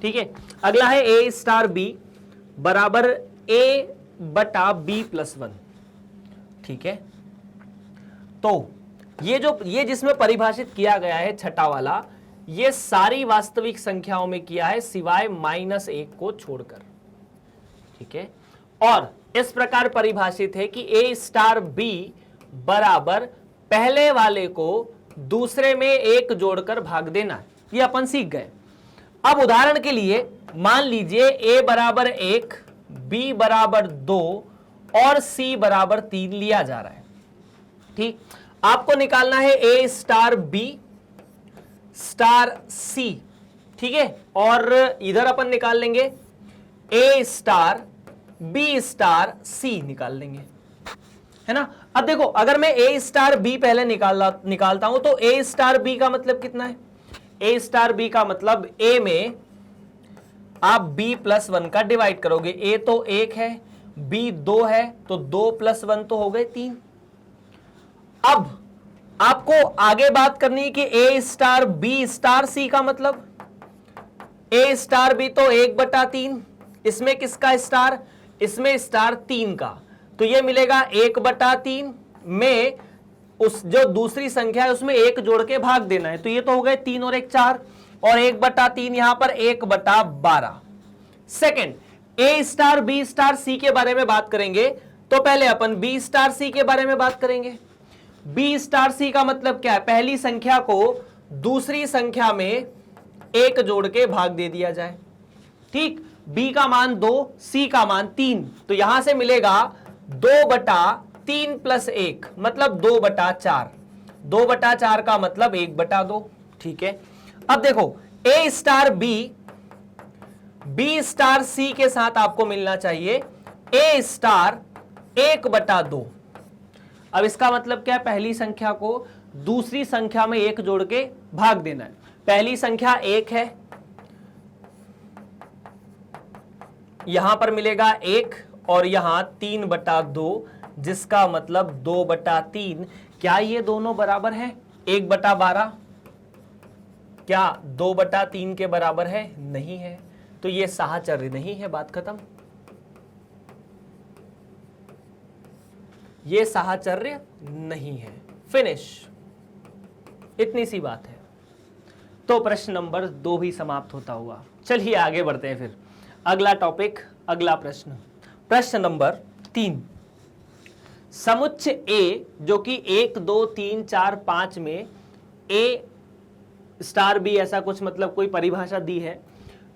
ठीक है। अगला है a स्टार b बराबर a बटा b प्लस 1, ठीक है। तो ये जिसमें परिभाषित किया गया है छठा वाला, ये सारी वास्तविक संख्याओं में किया है सिवाय -1 को छोड़कर, ठीक है। और इस प्रकार परिभाषित है कि a स्टार b बराबर पहले वाले को दूसरे में 1 जोड़कर भाग देना है, ये अपन सीख गए। अब उदाहरण के लिए मान लीजिए a बराबर 1, b बराबर 2 और c बराबर 3 लिया जा रहा है, ठीक। आपको निकालना है a स्टार b स्टार c, ठीक है, और इधर अपन निकाल लेंगे a स्टार b स्टार c निकाल लेंगे, है ना। अब देखो अगर मैं a स्टार b पहले निकालता हूं तो a स्टार b का मतलब कितना है, a स्टार b का मतलब a में आप b प्लस 1 का डिवाइड करोगे, a तो 1 है, b 2 है, तो 2 प्लस 1 तो हो गए 3। अब आपको आगे बात करनी है कि a स्टार b स्टार c का मतलब, a स्टार b तो 1/3, इसमें किसका स्टार, इसमें स्टार 3 का, तो ये मिलेगा 1/3 में उस जो दूसरी संख्या है उसमें 1 जोड़ के भाग देना है, तो ये तो हो गए 3 और 1 4, और 1/3 यहां पर 1/12। सेकेंड, a स्टार b स्टार c के बारे में बात करेंगे तो पहले अपन b स्टार c के बारे में बात करेंगे। b स्टार c का मतलब क्या है, पहली संख्या को दूसरी संख्या में 1 जोड़ के भाग दे दिया जाए, ठीक। b का मान 2, c का मान 3, तो यहां से मिलेगा 2/3 प्लस 1 मतलब 2/4, 2/4 का मतलब 1/2, ठीक है। अब देखो a स्टार b स्टार c के साथ आपको मिलना चाहिए a स्टार 1/2। अब इसका मतलब क्या है, पहली संख्या को दूसरी संख्या में 1 जोड़ के भाग देना है। पहली संख्या 1 है, यहां पर मिलेगा 1 और यहां 3/2, जिसका मतलब 2/3। क्या ये दोनों बराबर है 1/12? क्या 2/3 के बराबर है? नहीं है, तो ये साहचर्य नहीं है, बात खत्म। ये साहचर्य नहीं है, फिनिश, इतनी सी बात है। तो प्रश्न नंबर 2 भी समाप्त होता हुआ। चलिए आगे बढ़ते हैं फिर, अगला टॉपिक, अगला प्रश्न, प्रश्न नंबर 3। समुच्चय A जो कि 1 2 3 4 5 में A स्टार B ऐसा कुछ मतलब कोई परिभाषा दी है,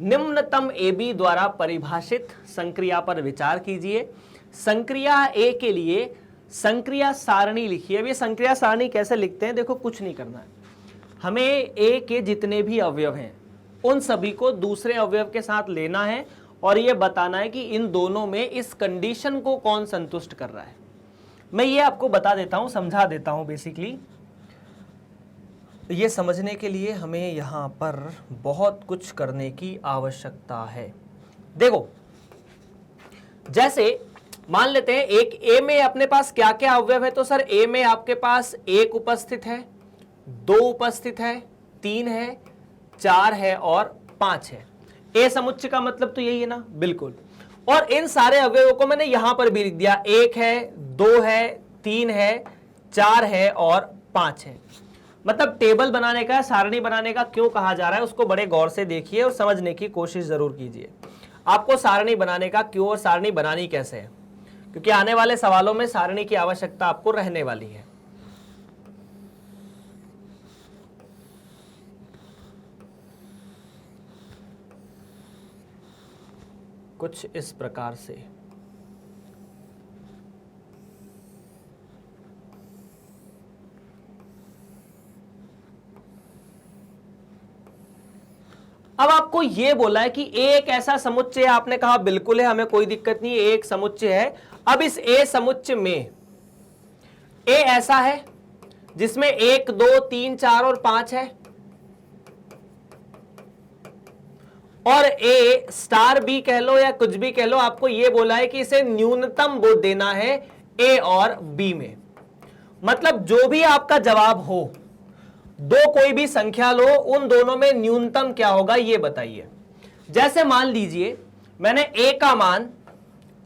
निम्नतम AB द्वारा परिभाषित संक्रिया पर विचार कीजिए। संक्रिया A के लिए संक्रिया सारणी लिखिए। अब ये संक्रिया सारणी कैसे लिखते हैं, देखो कुछ नहीं करना है, हमें A के जितने भी अवयव हैं उन सभी को दूसरे अवयव के साथ लेना है और ये बताना है कि इन दोनों में इस कंडीशन को कौन संतुष्ट कर रहा है। मैं ये आपको बता देता हूं, समझा देता हूं। बेसिकली ये समझने के लिए हमें यहां पर बहुत कुछ करने की आवश्यकता है। देखो जैसे मान लेते हैं एक A में अपने पास क्या क्या अवयव है, तो सर A में आपके पास 1 उपस्थित है, 2 उपस्थित है, 3 है, 4 है और 5 है। A समुच्चय का मतलब तो यही है ना, बिल्कुल। और इन सारे अवयवों को मैंने यहां पर भी लिख दिया, 1 है, 2 है, 3 है, 4 है और 5 है। मतलब टेबल बनाने का, सारणी बनाने का क्यों कहा जा रहा है उसको बड़े गौर से देखिए और समझने की कोशिश जरूर कीजिए। आपको सारणी बनाने का क्यों और सारणी बनानी कैसे है, क्योंकि आने वाले सवालों में सारणी की आवश्यकता आपको रहने वाली है। कुछ इस प्रकार से अब आपको यह बोला है कि एक ऐसा समुच्चय, आपने कहा बिल्कुल है, हमें कोई दिक्कत नहीं, एक समुच्चय है। अब इस ए समुच्चय में ए ऐसा है जिसमें 1 2 3 4 और 5 है, और ए स्टार बी कह लो या कुछ भी कह लो, आपको यह बोला है कि इसे न्यूनतम बोध देना है ए और बी में। मतलब जो भी आपका जवाब हो, दो कोई भी संख्या लो, उन दोनों में न्यूनतम क्या होगा ये बताइए। जैसे मान लीजिए मैंने ए का मान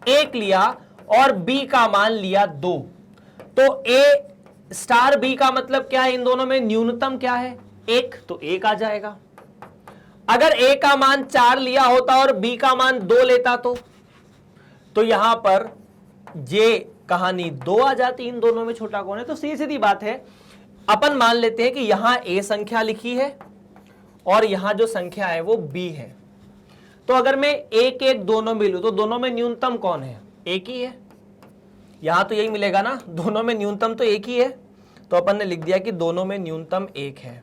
1 लिया और बी का मान लिया 2, तो ए स्टार बी का मतलब क्या है, इन दोनों में न्यूनतम क्या है 1, तो 1 आ जाएगा। अगर ए का मान 4 लिया होता और बी का मान 2 लेता तो यहां पर ये कहानी 2 आ जाती, इन दोनों में छोटा कौन है। तो सीधी सीधी बात है, अपन मान लेते हैं कि यहां ए संख्या लिखी है और यहां जो संख्या है वो बी है। तो अगर मैं 1 1 दोनों में लूं तो दोनों में न्यूनतम कौन है, एक ही है। यहां तो यही मिलेगा ना, दोनों में न्यूनतम तो एक ही है। तो अपन ने लिख दिया कि दोनों में न्यूनतम 1 है।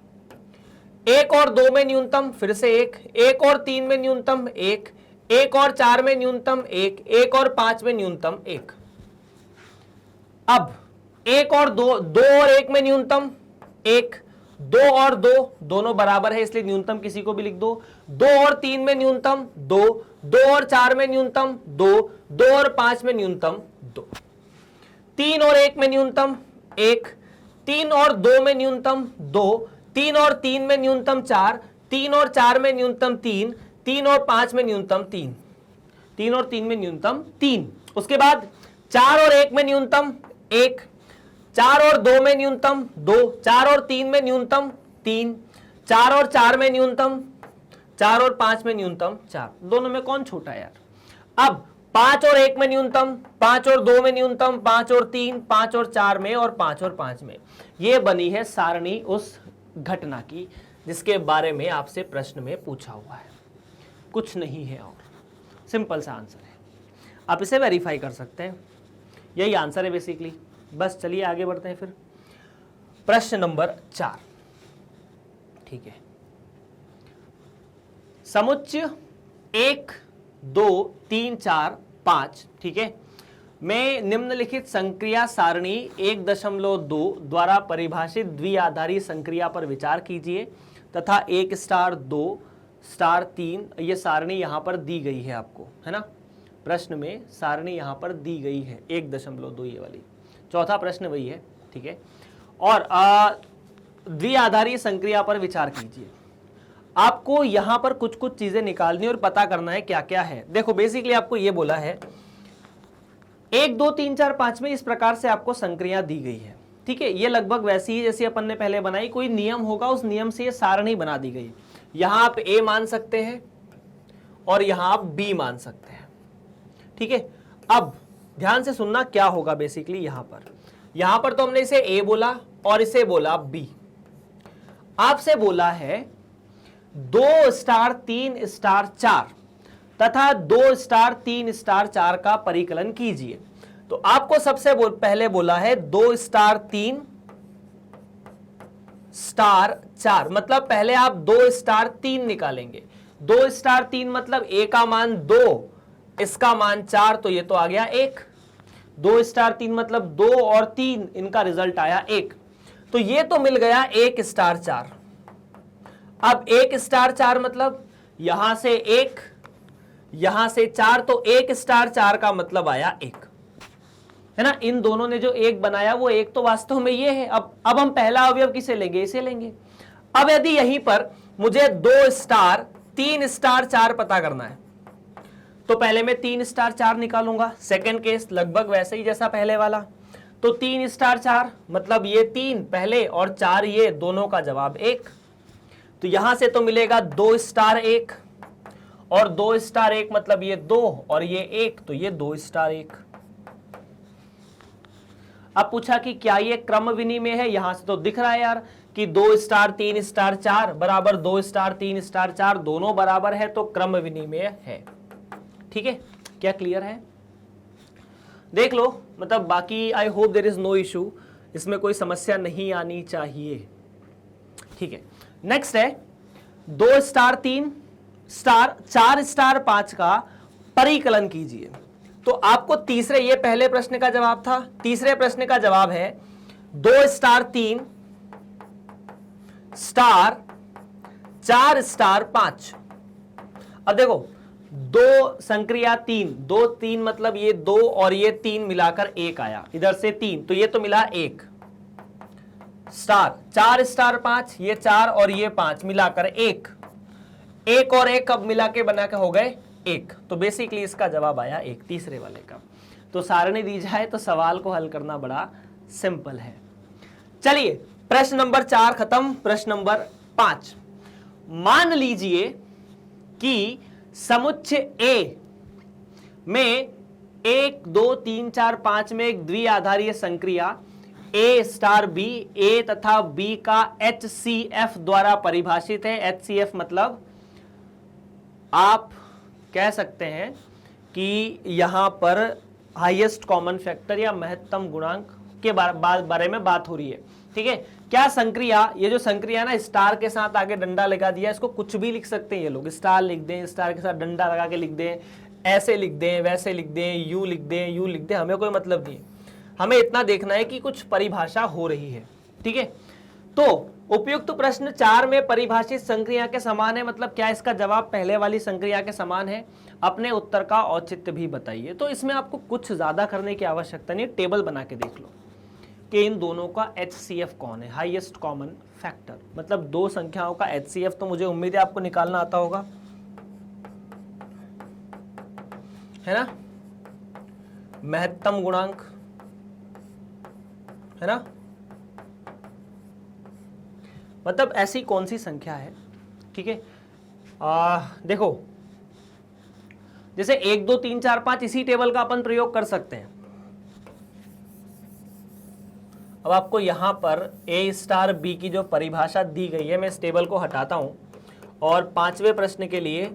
1 और 2 में न्यूनतम फिर से 1, 1 और 3 में न्यूनतम 1, 1 और 4 में न्यूनतम 1, 1 और 5 में न्यूनतम 1। अब 1 और 2, 2 और 1 में न्यूनतम 1, 2 और 2 दोनों बराबर है इसलिए न्यूनतम किसी को भी लिख दो। 2 और 3 में न्यूनतम 2, 2 और 4 में न्यूनतम 2, 2 और 5 में न्यूनतम 2, 3 और 1 में न्यूनतम 1, 3 और 2 में न्यूनतम 2, 3 और 3 में न्यूनतम 4, 3 और 4 में न्यूनतम 3, 3 और 5 में न्यूनतम 3, 3 और 3 में न्यूनतम 3। उसके बाद 4 और 1 में न्यूनतम 1, 4 और 2 में न्यूनतम 2, 4 और 3 में न्यूनतम 3, 4 और 4 में न्यूनतम 4 और 5 में न्यूनतम 4। दोनों में कौन छोटा है यार। अब 5 और 1 में न्यूनतम, 5 और 2 में न्यूनतम, 5 और 3, 5 और 4 में, और 5 और 5 में। यह बनी है सारणी उस घटना की जिसके बारे में आपसे प्रश्न में पूछा हुआ है, कुछ नहीं है और सिंपल सा आंसर है। आप इसे वेरीफाई कर सकते हैं, यही आंसर है बेसिकली। बस चलिए आगे बढ़ते हैं फिर। प्रश्न नंबर 4, ठीक है। समुच्चय 1 2 3 4 5, ठीक है, में निम्नलिखित संक्रिया सारणी 1.2 द्वारा परिभाषित द्विआधारी संक्रिया पर विचार कीजिए तथा 1 स्टार 2 स्टार 3 ये सारणी यहां पर दी गई है आपको, है ना। प्रश्न में सारणी यहां पर दी गई है 1.2 ये वाली। चौथा प्रश्न वही है, ठीक है। और द्विआधारी संक्रिया पर विचार कीजिए। आपको यहां पर कुछ कुछ चीजें निकालनी और पता करना है क्या क्या है। देखो बेसिकली आपको यह बोला है 1 2 3 4 5 में इस प्रकार से आपको संक्रिया दी गई है, ठीक है। ये लगभग वैसी ही जैसी अपन ने पहले बनाई, कोई नियम होगा उस नियम से ये सारणी बना दी गई। यहां आप ए मान सकते हैं और यहां आप बी मान सकते हैं, ठीक है। अब ध्यान से सुनना क्या होगा बेसिकली यहां पर तो हमने इसे ए बोला और इसे बोला बी। आपसे बोला है 2 स्टार 3 स्टार 4 तथा 2 स्टार 3 स्टार 4 का परिकलन कीजिए। तो आपको सबसे पहले बोला है 2 स्टार 3 स्टार 4, मतलब पहले आप 2 स्टार 3 निकालेंगे। 2 स्टार 3 मतलब ए का मान 2, इसका मान 4, तो ये तो आ गया 1। 2 स्टार 3 मतलब 2 और 3, इनका रिजल्ट आया 1। तो ये तो मिल गया 1 स्टार 4। अब 1 स्टार 4 मतलब यहां से 1 यहां से 4, तो 1 स्टार 4 का मतलब आया 1, है ना। इन दोनों ने जो 1 बनाया वो 1 तो वास्तव में ये है। अब हम पहला अवयव किसे लेंगे, इसे लेंगे। अब यदि यहीं पर मुझे 2 स्टार 3 स्टार 4 पता करना है तो पहले मैं 3 स्टार 4 निकालूंगा। सेकंड केस लगभग वैसे ही जैसा पहले वाला। तो 3 स्टार 4 मतलब ये 3 पहले और 4 ये, दोनों का जवाब 1। तो यहां से तो मिलेगा 2 स्टार 1 और 2 स्टार 1 मतलब ये 2 और ये 1, तो ये 2 स्टार 1। अब पूछा कि क्या ये क्रम विनिमय है, यहां से तो दिख रहा है यार कि 2 स्टार 3 स्टार 4 बराबर 2 स्टार 3 स्टार 4 दोनों बराबर है, तो क्रम विनिमय है। ठीक है, क्या क्लियर है? देख लो, मतलब बाकी I hope there is no issue, इसमें कोई समस्या नहीं आनी चाहिए। ठीक है, नेक्स्ट है 2 स्टार 3 स्टार 4 स्टार 5 का परिकलन कीजिए। तो आपको तीसरे, ये पहले प्रश्न का जवाब था, तीसरे प्रश्न का जवाब है 2 स्टार 3 स्टार 4 स्टार 5। अब देखो 2 संक्रिया 3, 2 3 मतलब ये 2 और ये 3 मिलाकर 1 आया, इधर से 3 तो ये तो मिला 1 स्टार 4 स्टार 5, ये 4 और ये 5 मिलाकर 1 और 1 अब मिला के बना के हो गए 1। तो बेसिकली इसका जवाब आया 1 तीसरे वाले का। तो सारणी दी जाए तो सवाल को हल करना बड़ा सिंपल है। चलिए प्रश्न नंबर 4 खत्म। प्रश्न नंबर 5, मान लीजिए कि समुच्चय ए में 1 2 3 4 5 में एक द्विआधारीय संक्रिया ए स्टार बी, ए तथा बी का HCF द्वारा परिभाषित है। HCF मतलब आप कह सकते हैं कि यहां पर हाईएस्ट कॉमन फैक्टर या महत्तम गुणांक के बारे में बात हो रही है। ठीक है, क्या संक्रिया, ये जो संक्रिया ना स्टार के साथ आगे डंडा लगा दिया, इसको कुछ भी लिख सकते हैं ये लोग, स्टार लिख दें, स्टार के साथ डंडा लगा के लिख दें, ऐसे लिख दें, वैसे लिख दें, यू लिख दें, यू लिख दें, हमें कोई मतलब नहीं है। हमें इतना देखना है कि कुछ परिभाषा हो रही है। ठीक है, तो उपयुक्त प्रश्न 4 में परिभाषित संक्रिया के समान है, मतलब क्या इसका जवाब पहले वाली संक्रिया के समान है? अपने उत्तर का औचित्य भी बताइए। तो इसमें आपको कुछ ज्यादा करने की आवश्यकता नहीं, टेबल बना के देख लो कि इन दोनों का HCF कौन है, हाईएस्ट कॉमन फैक्टर। मतलब दो संख्याओं का HCF तो मुझे उम्मीद है आपको निकालना आता होगा, है ना? महत्तम गुणांक, है ना? मतलब ऐसी कौन सी संख्या है, ठीक है? देखो जैसे 1 2 3 4 5 इसी टेबल का अपन प्रयोग कर सकते हैं। अब आपको यहां पर A स्टार B की जो परिभाषा दी गई है, मैं इस टेबल को हटाता हूं और 5वें प्रश्न के लिए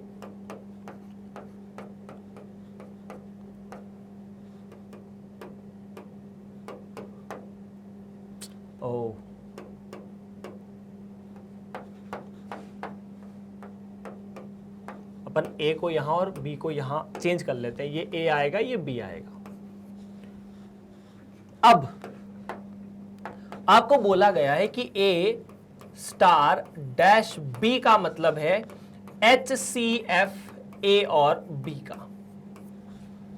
अपन A को यहां और B को यहां चेंज कर लेते हैं, ये A आएगा, ये B आएगा। अब आपको बोला गया है कि A स्टार डैश B का मतलब है HCF A और B का,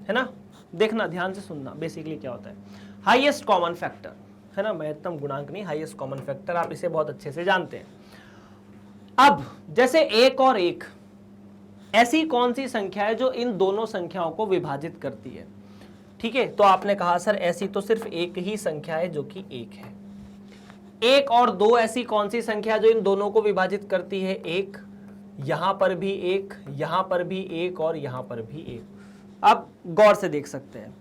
है ना? देखना, ध्यान से सुनना, बेसिकली क्या होता है, हाईएस्ट कॉमन फैक्टर, है ना? महत्तम गुणांक नहीं, हाईएस्ट कॉमन फैक्टर, आप इसे बहुत अच्छे से जानते हैं। अब जैसे 1 और 1, ऐसी कौन सी संख्या है जो इन दोनों संख्याओं को विभाजित करती है? ठीक है, तो आपने कहा सर ऐसी तो सिर्फ एक ही संख्या है जो कि 1 है। 1 और 2 ऐसी कौन सी संख्या जो इन दोनों को विभाजित करती है? 1, यहां पर भी 1, यहां पर भी 1 और यहां पर भी 1। आप गौर से देख सकते हैं,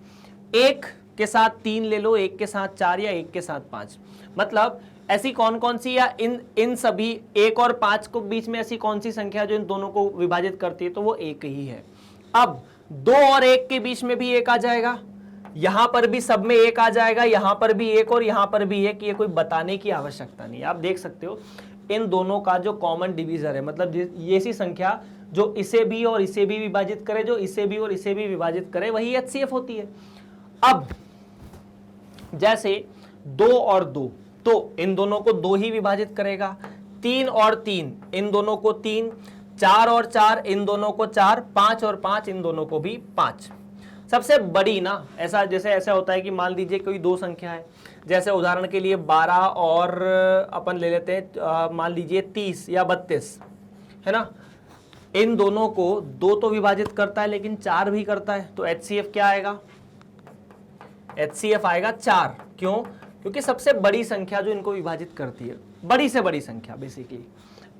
1 के साथ 3 ले लो, 1 के साथ 4 या 1 के साथ 5। मतलब ऐसी कौन कौन सी, या इन सभी 1 और 5 को बीच में ऐसी कौन सी संख्या जो इन दोनों को विभाजित करती है? तो वो 1 ही है। अब 2 और 1 के बीच में भी 1 आ जाएगा, यहां पर भी सब में 1 आ जाएगा, यहां पर भी 1 और यहां पर भी 1। ये कोई बताने की आवश्यकता नहीं, आप देख सकते हो इन दोनों का जो कॉमन डिवीजर है, मतलब ये सी संख्या जो इसे भी और इसे भी विभाजित करे, जो इसे भी और इसे भी विभाजित करे, वही HCF होती है। अब जैसे 2 और 2, तो इन दोनों को 2 ही विभाजित करेगा। 3 और 3, इन दोनों को 3। 4 और 4, इन दोनों को 4। 5 और 5, इन दोनों को भी 5। सबसे बड़ी ना, ऐसा जैसे ऐसा होता है कि मान लीजिए कोई 2 संख्या है, जैसे उदाहरण के लिए 12 और अपन ले लेते हैं मान लीजिए 30 या 32, है ना? इन दोनों को 2 तो विभाजित करता है लेकिन 4 भी करता है, तो HCF क्या आएगा? HCF आएगा 4। क्यों? क्योंकि सबसे बड़ी संख्या जो इनको विभाजित करती है, बड़ी से बड़ी संख्या बेसिकली।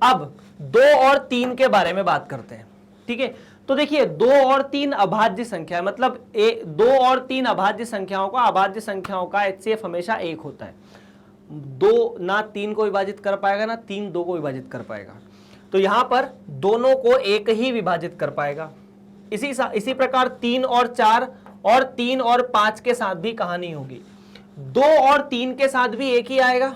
अब 2 और 3 के बारे में बात करते हैं, ठीक है। तो देखिए 2 और 3 अभाज्य संख्या, मतलब 2 और 3 अभाज्य संख्याओं का, अभाज्य संख्याओं का HCF हमेशा 1 होता है। 2 ना 3 को विभाजित कर पाएगा, ना 3 2 को विभाजित कर पाएगा, तो यहां पर दोनों को 1 ही विभाजित कर पाएगा। इसी प्रकार 3 और 4 और 3 और 5 के साथ भी कहानी होगी। 2 और 3 के साथ भी 1 ही आएगा,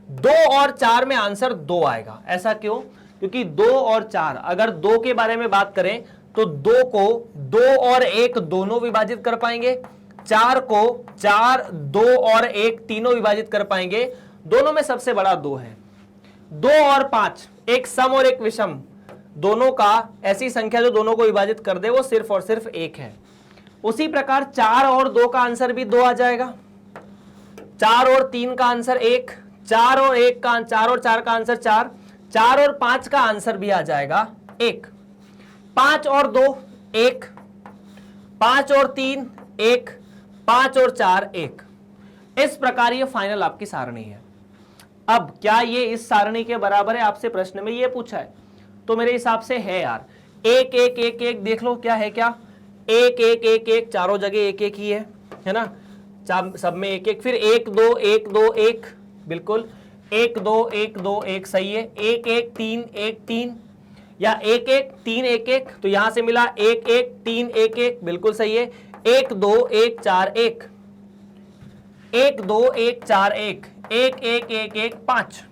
2 और 4 में आंसर 2 आएगा। ऐसा क्यों? क्योंकि 2 और 4, अगर 2 के बारे में बात करें तो 2 को 2 और 1 दोनों विभाजित कर पाएंगे, 4 को 4, 2 और 1 तीनों विभाजित कर पाएंगे। दोनों में सबसे बड़ा 2 है। 2 और 5 एक सम और एक विषम, दोनों का ऐसी संख्या जो दोनों को विभाजित कर दे वो सिर्फ और सिर्फ 1 है। उसी प्रकार 4 और 2 का आंसर भी 2 आ जाएगा, 4 और 3 का आंसर 1, 4 और 4 का आंसर 4, 4 और 5 का आंसर भी आ जाएगा 1, 5 और 2 1, 5 और 3 1, 5 और 4 1। इस प्रकार ये फाइनल आपकी सारणी है। अब क्या ये इस सारणी के बराबर है? आपसे प्रश्न में ये पूछा है, तो मेरे हिसाब से है यार। 1 1 1 1 देख लो क्या है, क्या 1 1 1 1 चारों जगह 1 1 ही है ना, सब में 1 1। फिर 1 2 1 2 1, बिल्कुल 1 2 1 2 1 सही है। 1 1 3 1 3 या 1 1 3 1 1, तो यहां से मिला 1 1 3 1 1, बिल्कुल सही है। 1 2 1 4 1, 1 2 1 4 1, 1 1 1 1 5,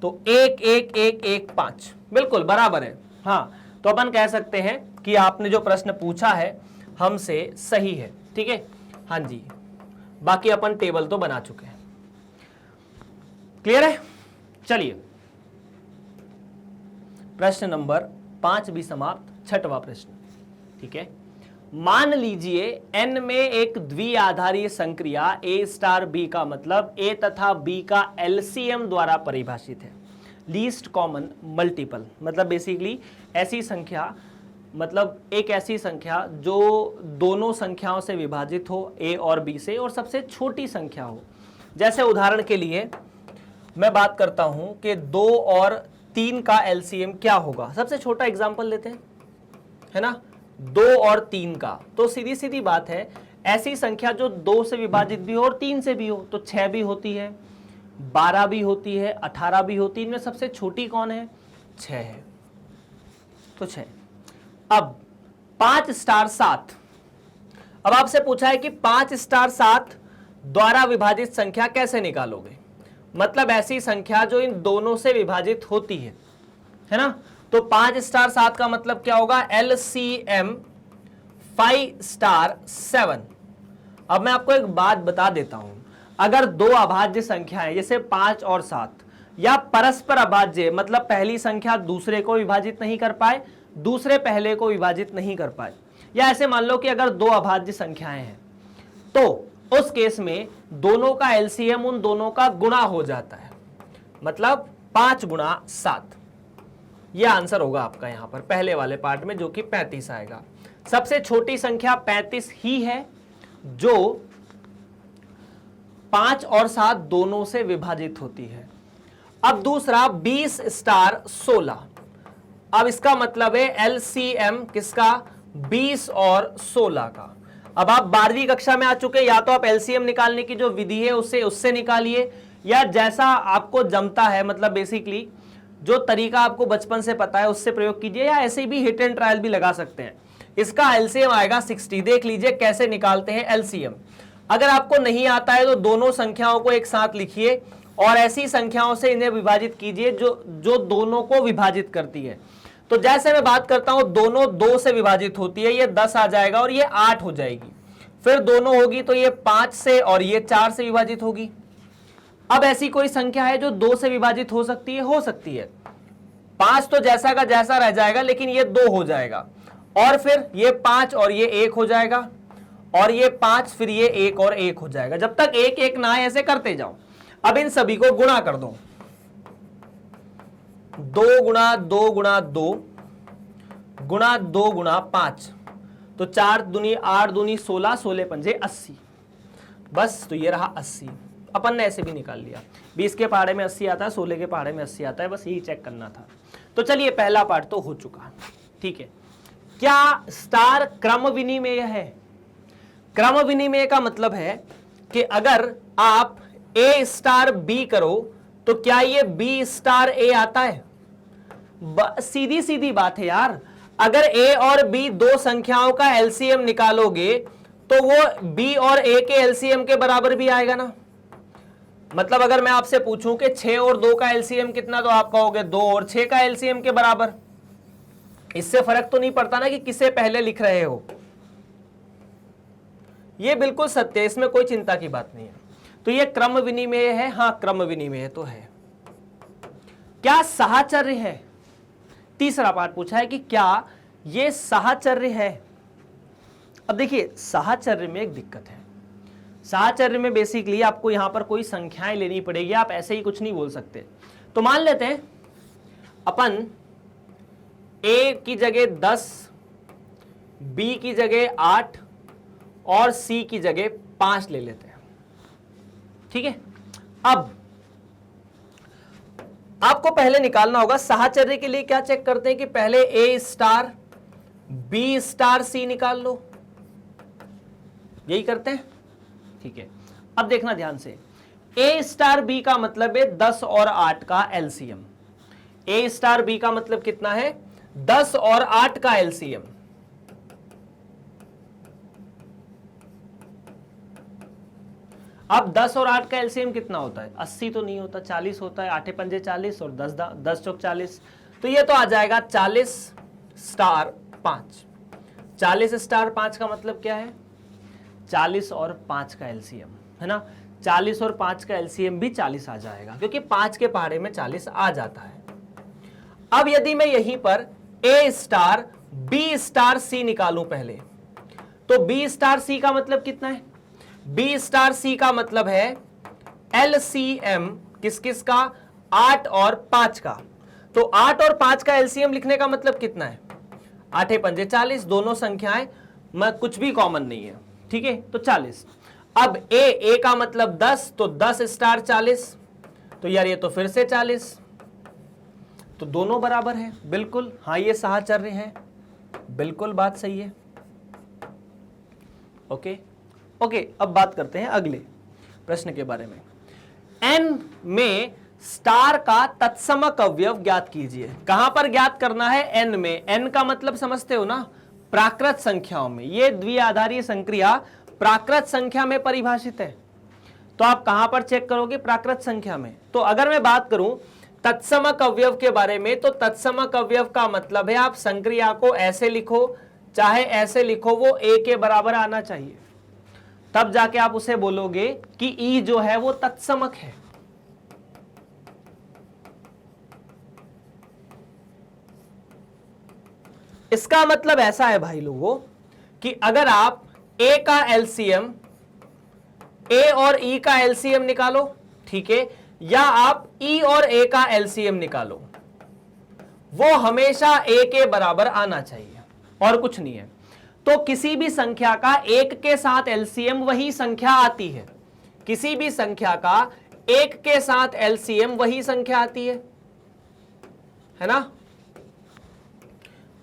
तो 1 1 1 1 5 बिल्कुल बराबर है। हाँ, तो अपन कह सकते हैं कि आपने जो प्रश्न पूछा है हमसे सही है, ठीक है। हाँ जी, बाकी अपन टेबल तो बना चुके हैं, क्लियर है। चलिए प्रश्न नंबर 5 भी समाप्त। छठवां प्रश्न, ठीक है। मान लीजिए n में एक द्विआधारीय संक्रिया a स्टार b का मतलब a तथा b का LCM द्वारा परिभाषित है। लीस्ट कॉमन मल्टीपल मतलब बेसिकली ऐसी संख्या, मतलब एक ऐसी संख्या जो दोनों संख्याओं से विभाजित हो a और b से, और सबसे छोटी संख्या हो। जैसे उदाहरण के लिए मैं बात करता हूं कि 2 और 3 का LCM क्या होगा। सबसे छोटा एग्जांपल लेते हैं, है ना, 2 और 3 का। तो सीधी सीधी बात है, ऐसी संख्या जो 2 से विभाजित भी हो और 3 से भी हो, तो 6 भी होती है, 12 भी होती है, 18 भी होती है। इनमें सबसे छोटी कौन है? 6 है, तो 6। अब 5 स्टार 7, अब आपसे पूछा है कि 5 स्टार 7 द्वारा विभाजित संख्या कैसे निकालोगे। मतलब ऐसी संख्या जो इन दोनों से विभाजित होती है ना। तो 5 स्टार 7 का मतलब क्या होगा? LCM 5 star 7। अब मैं आपको एक बात बता देता हूं, अगर दो अभाज्य संख्याएं जैसे 5 और 7 या परस्पर अभाज्य, मतलब पहली संख्या दूसरे को विभाजित नहीं कर पाए, दूसरे पहले को विभाजित नहीं कर पाए, या ऐसे मान लो कि अगर दो अभाज्य संख्याएं हैं तो उस केस में दोनों का LCM उन दोनों का गुणा हो जाता है, मतलब 5 गुणा 7। यह आंसर होगा आपका यहां पर पहले वाले पार्ट में, जो कि 35 आएगा। सबसे छोटी संख्या 35 ही है जो 5 और 7 दोनों से विभाजित होती है। अब दूसरा 20 स्टार 16, अब इसका मतलब है LCM किसका? 20 और 16 का। अब आप 12वीं कक्षा में आ चुके, या तो आप LCM निकालने की जो विधि है उससे निकालिए, या जैसा आपको जमता है, मतलब बेसिकली जो तरीका आपको बचपन से पता है उससे प्रयोग कीजिए, या ऐसे भी हिट एंड ट्रायल भी लगा सकते हैं। इसका LCM आएगा 60। देख लीजिए कैसे निकालते हैं LCM। अगर आपको नहीं आता है तो दोनों संख्याओं को एक साथ लिखिए और ऐसी संख्याओं से इन्हें विभाजित कीजिए जो दोनों को विभाजित करती है। तो जैसे मैं बात करता हूं, दोनों 2 से विभाजित होती है, ये 10 आ जाएगा और ये 8 हो जाएगी। फिर दोनों होगी तो ये 5 से और ये 4 से विभाजित होगी। अब ऐसी कोई संख्या है जो 2 से विभाजित हो सकती है? हो सकती है। 5 तो जैसा का जैसा रह जाएगा, लेकिन ये 2 हो जाएगा, और फिर ये 5 और ये 1 हो जाएगा, और ये 5 फिर ये 1 और 1 हो जाएगा। जब तक 1 1 ना आए ऐसे करते जाओ। अब इन सभी को गुणा कर दो, 2 गुणा 2 गुणा 2 गुणा 2 गुणा 5, तो 4 दूनी 8 दूनी 16, 16 पंजे 80। बस। तो ये रहा 80, अपन ने ऐसे भी निकाल लिया। 20 के पहाड़े में 80 आता है, 16 के पहाड़े में 80 आता है, बस यही चेक करना था। तो चलिए पहला पार्ट तो हो चुका, ठीक है। क्या स्टार क्रम विनिमेय है? क्रम विनिमेय का मतलब है कि अगर आप ए स्टार बी करो तो क्या ये बी स्टार ए आता है? सीधी सीधी बात है यार। अगर ए और बी दो संख्याओं का एलसीएम निकालोगे तो वो बी और ए के एलसीएम के बराबर भी आएगा ना। मतलब अगर मैं आपसे पूछूं कि 6 और 2 का एलसीएम कितना, तो आप कहोगे 2 और 6 का एलसीएम के बराबर। इससे फर्क तो नहीं पड़ता ना कि किसे पहले लिख रहे हो। ये बिल्कुल सत्य है, इसमें कोई चिंता की बात नहीं है। तो ये क्रम विनिमेय है? हाँ, क्रम विनिमेय तो है। क्या साहचर्य है? तीसरा पार्ट पूछा है कि क्या ये साहचर्य है। अब देखिए, साहचर्य में एक दिक्कत है। साहचर्य में बेसिकली आपको यहां पर कोई संख्याएं लेनी पड़ेगी, आप ऐसे ही कुछ नहीं बोल सकते। तो मान लेते हैं अपन ए की जगह 10, बी की जगह 8 और सी की जगह 5 ले लेते हैं, ठीक है। अब आपको पहले निकालना होगा साहचर्य के लिए। क्या चेक करते हैं कि पहले ए स्टार बी स्टार सी निकाल लो, यही करते हैं, ठीक है। अब देखना ध्यान से, ए स्टार बी का मतलब है 10 और 8 का एलसीएम। ए स्टार बी का मतलब कितना है? 10 और 8 का एलसीएम। अब 10 और 8 का एलसीएम कितना होता है? 80 तो नहीं होता, 40 होता है। 8 पंजे 40 और 10 चौक 40, तो ये तो आ जाएगा 40 स्टार 5। 40 स्टार 5 का मतलब क्या है? 40 और 5 का एलसीएम, है ना। 40 और 5 का एलसीएम भी 40 आ जाएगा, क्योंकि 5 के पहाड़े में 40 आ जाता है। अब यदि मैं यहीं पर ए स्टार बी स्टार सी निकालूं पहले, तो बी स्टार सी का मतलब कितना है? बी स्टार सी का मतलब है एलसीएम किस किस का? 8 और 5 का। तो 8 और 5 का एलसीएम लिखने का मतलब कितना है? 8 पंजे 40, दोनों संख्याएं में कुछ भी कॉमन नहीं है, ठीक है, तो 40। अब ए का मतलब 10, तो 10 स्टार 40, तो यार ये तो फिर से 40, तो दोनों बराबर है। बिल्कुल, हाँ ये साहचर्य है, बिल्कुल बात सही है। ओके ओके, अब बात करते हैं अगले प्रश्न के बारे में। n में स्टार का तत्समक अवयव ज्ञात कीजिए। कहां पर ज्ञात करना है? n में। n का मतलब समझते हो ना, प्राकृत संख्याओं में। ये द्विआधारीय संक्रिया प्राकृत संख्या में परिभाषित है। तो आप कहां पर चेक करोगे? प्राकृत संख्या में। तो अगर मैं बात करूं तत्समक अवयव के बारे में, तो तत्समक अवयव का मतलब है आप संक्रिया को ऐसे लिखो चाहे ऐसे लिखो, वो a के बराबर आना चाहिए, तब जाके आप उसे बोलोगे कि E जो है वो तत्समक है। इसका मतलब ऐसा है भाई लोगों कि अगर आप A का एलसीएम, A और E का एलसीएम निकालो, ठीक है, या आप E और A का एलसीएम निकालो, वो हमेशा A के बराबर आना चाहिए और कुछ नहीं है। तो किसी भी संख्या का 1 के साथ एलसीएम वही संख्या आती है। किसी भी संख्या का 1 के साथ एलसीएम वही संख्या आती है ना।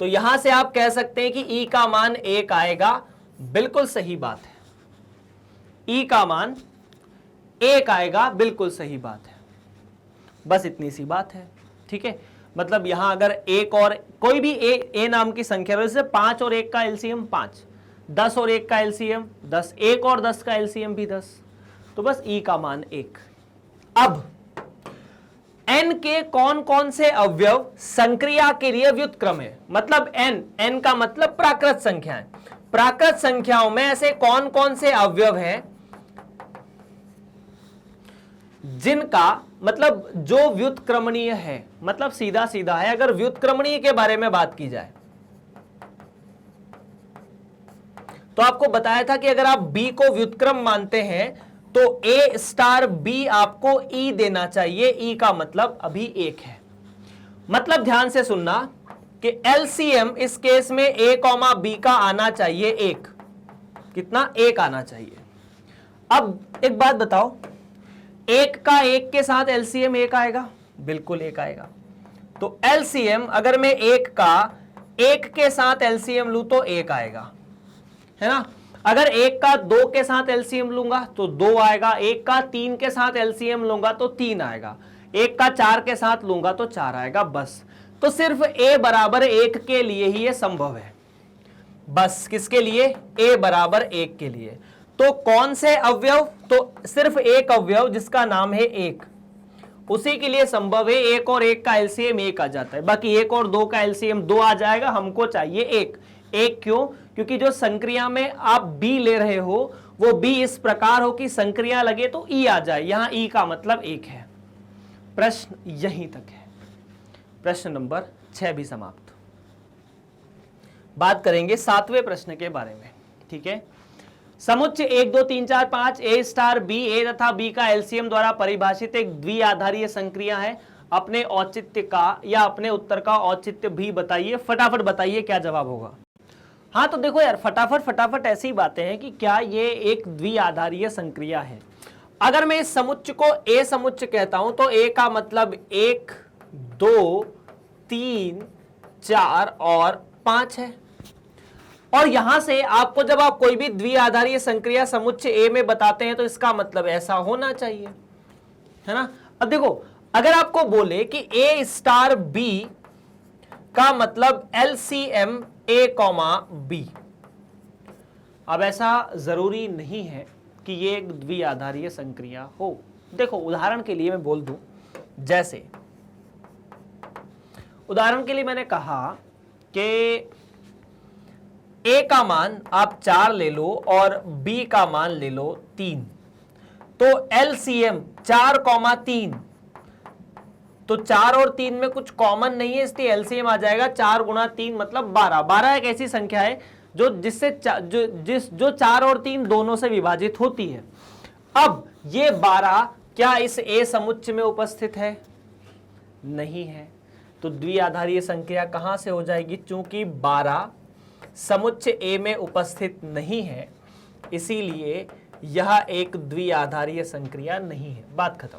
तो यहां से आप कह सकते हैं कि E का मान 1 आएगा। बिल्कुल सही बात है, E का मान 1 आएगा, बिल्कुल सही बात है। बस इतनी सी बात है, ठीक है। मतलब यहां अगर एक और कोई भी ए नाम की संख्या, वैसे 5 और 1 का एलसीएम 5, 10 और 1 का एलसीएम 10, 1 और 10 का एलसीएम भी 10, तो बस E का मान 1। अब n के कौन कौन से अवयव संक्रिया के लिए व्युत्क्रम है? मतलब n का मतलब प्राकृत संख्या है। प्राकृत संख्याओं में ऐसे कौन कौन से अवयव हैं जिनका मतलब जो व्युत्क्रमणीय है? मतलब सीधा सीधा है, अगर व्युत्क्रमणीय के बारे में बात की जाए तो आपको बताया था कि अगर आप b को व्युत्क्रम मानते हैं तो a स्टार b आपको e देना चाहिए। e का मतलब अभी 1 है। मतलब ध्यान से सुनना कि एलसीएम इस केस में a, b का आना चाहिए 1। कितना? 1 आना चाहिए। अब एक बात बताओ, एक का एक के साथ एलसीएम एक आएगा, बिल्कुल एक आएगा। तो एलसीएम अगर मैं एक का एक के साथ एलसीएम लूं तो एक आएगा, है ना। अगर एक का दो के साथ एलसीएम लूंगा तो दो आएगा, एक का तीन के साथ एलसीएम लूंगा तो तीन आएगा, एक का चार के साथ लूंगा तो चार आएगा। बस, तो सिर्फ a बराबर एक के लिए ही यह संभव है, बस किसके लिए, a बराबर एक के लिए। तो कौन से अवयव, तो सिर्फ एक अवयव जिसका नाम है एक, उसी के लिए संभव है एक और एक का एलसीएम एक आ जाता है, बाकी एक और दो का एलसीएम दो आ जाएगा, हमको चाहिए एक। एक क्यों, क्योंकि जो संक्रिया में आप बी ले रहे हो वो बी इस प्रकार हो कि संक्रिया लगे तो ई आ जाए, यहां ई का मतलब एक है। प्रश्न यहीं तक है, प्रश्न नंबर 6 भी समाप्त। बात करेंगे 7वें प्रश्न के बारे में, ठीक है। समुच्चय 1 2 3 4 5 ए स्टार बी, ए तथा बी का एलसीएम द्वारा परिभाषित एक द्विआधारीय संक्रिया है। अपने औचित्य का या अपने उत्तर का औचित्य भी बताइए, फटाफट बताइए क्या जवाब होगा। हाँ तो देखो यार, फटाफट ऐसी बातें हैं कि क्या ये एक द्विआधारीय संक्रिया है। अगर मैं इस समुच्चय को ए समुच्चय कहता हूं तो ए का मतलब 1 2 3 4 और 5 है। और यहां से आपको जब आप कोई भी द्विआधारीय संक्रिया समुच्चय ए में बताते हैं तो इसका मतलब ऐसा होना चाहिए, है ना। अब देखो, अगर आपको बोले कि ए स्टार बी का मतलब एलसीएम ए कॉमा बी, अब ऐसा जरूरी नहीं है कि ये एक द्विआधारीय संक्रिया हो। देखो उदाहरण के लिए मैं बोल दूं, जैसे उदाहरण के लिए मैंने कहा कि ए का मान आप 4 ले लो और बी का मान ले लो 3, तो एलसीएम 4, 3, तो 4 और 3 में कुछ कॉमन नहीं है, इसलिए एलसीएम आ जाएगा 4 गुणा 3 मतलब 12। 12 एक ऐसी संख्या है जो जिससे जो 4 और 3 दोनों से विभाजित होती है। अब ये 12 क्या इस ए समुच्चय में उपस्थित है, नहीं है, तो द्विआधारीय संख्या कहां से हो जाएगी, चूंकि 12 समुच्चय ए में उपस्थित नहीं है इसीलिए यह एक द्विआधारीय संक्रिया नहीं है। बात खत्म।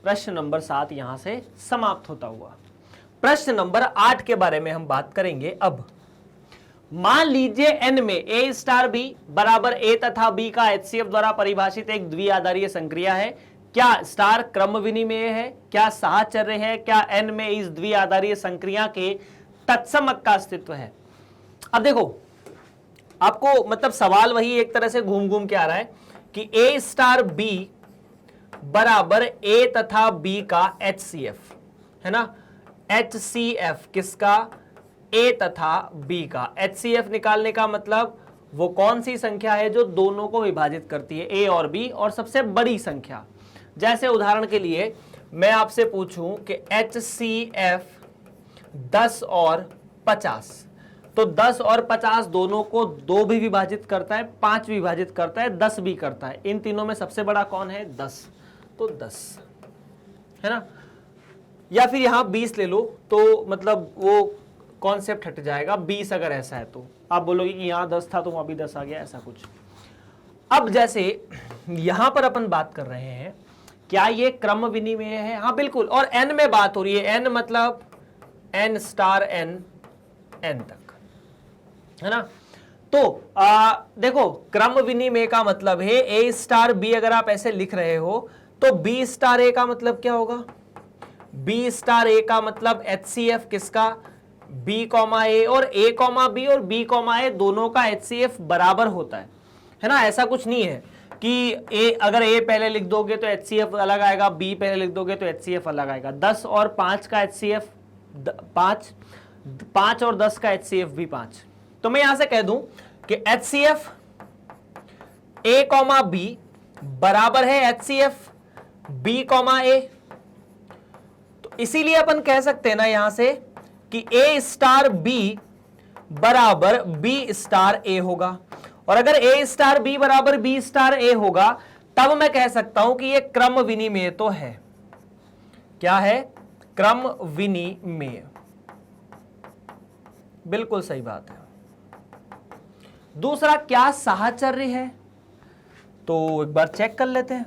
प्रश्न नंबर 7 यहां से समाप्त होता हुआ। प्रश्न नंबर 8 के बारे में हम बात करेंगे। अब मान लीजिए n में a स्टार b बराबर a तथा b का एचसीएफ द्वारा परिभाषित एक द्विआधारीय संक्रिया है। क्या स्टार क्रम विनिमेय है, क्या साहचर्य है, क्या n में इस द्विआधारीय संक्रिया के तत्समक का अस्तित्व है। अब देखो आपको मतलब सवाल वही एक तरह से घूम घूम के आ रहा है कि a स्टार b बराबर a तथा b का HCF, है ना। HCF किसका, a तथा b का। HCF निकालने का मतलब वो कौन सी संख्या है जो दोनों को विभाजित करती है, a और b, और सबसे बड़ी संख्या। जैसे उदाहरण के लिए मैं आपसे पूछूं कि HCF 10 और 50, तो 10 और 50 दोनों को 2 भी विभाजित करता है, 5 भी विभाजित करता है, 10 भी करता है। इन तीनों में सबसे बड़ा कौन है, 10, तो 10, है ना। या फिर यहां 20 ले लो तो मतलब वो कॉन्सेप्ट हट जाएगा, 20 अगर ऐसा है तो आप बोलोगे कि यहां 10 था तो वहां भी 10 आ गया, ऐसा कुछ। अब जैसे यहां पर अपन बात कर रहे हैं क्या ये क्रम विनिमेय है, हाँ बिल्कुल, और n में बात हो रही है, n मतलब n स्टार n तक, है ना। तो देखो क्रम विनिमेय का मतलब है a स्टार b, अगर आप ऐसे लिख रहे हो तो b स्टार a का मतलब क्या होगा, b स्टार a का मतलब HCF किसका, b कॉमा a, और a कॉमा b और b कॉमा a दोनों का HCF बराबर होता है ना। ऐसा कुछ नहीं है कि a अगर a पहले लिख दोगे तो HCF अलग आएगा, b पहले लिख दोगे तो HCF अलग आएगा। 10 और 5 का HCF 5, 5 और 10 का HCF भी 5। तो मैं यहां से कह दूं कि HCF a कॉमा b बराबर है HCF b कॉमा a। तो इसीलिए अपन कह सकते हैं ना यहां से कि a स्टार b बराबर b स्टार a होगा। और अगर ए स्टार बी बराबर बी स्टार ए होगा तब मैं कह सकता हूं कि ये क्रम विनिमेय तो है। क्या है? क्रम विनिमेय। बिल्कुल सही बात है। दूसरा, क्या साहचर्य है? तो एक बार चेक कर लेते हैं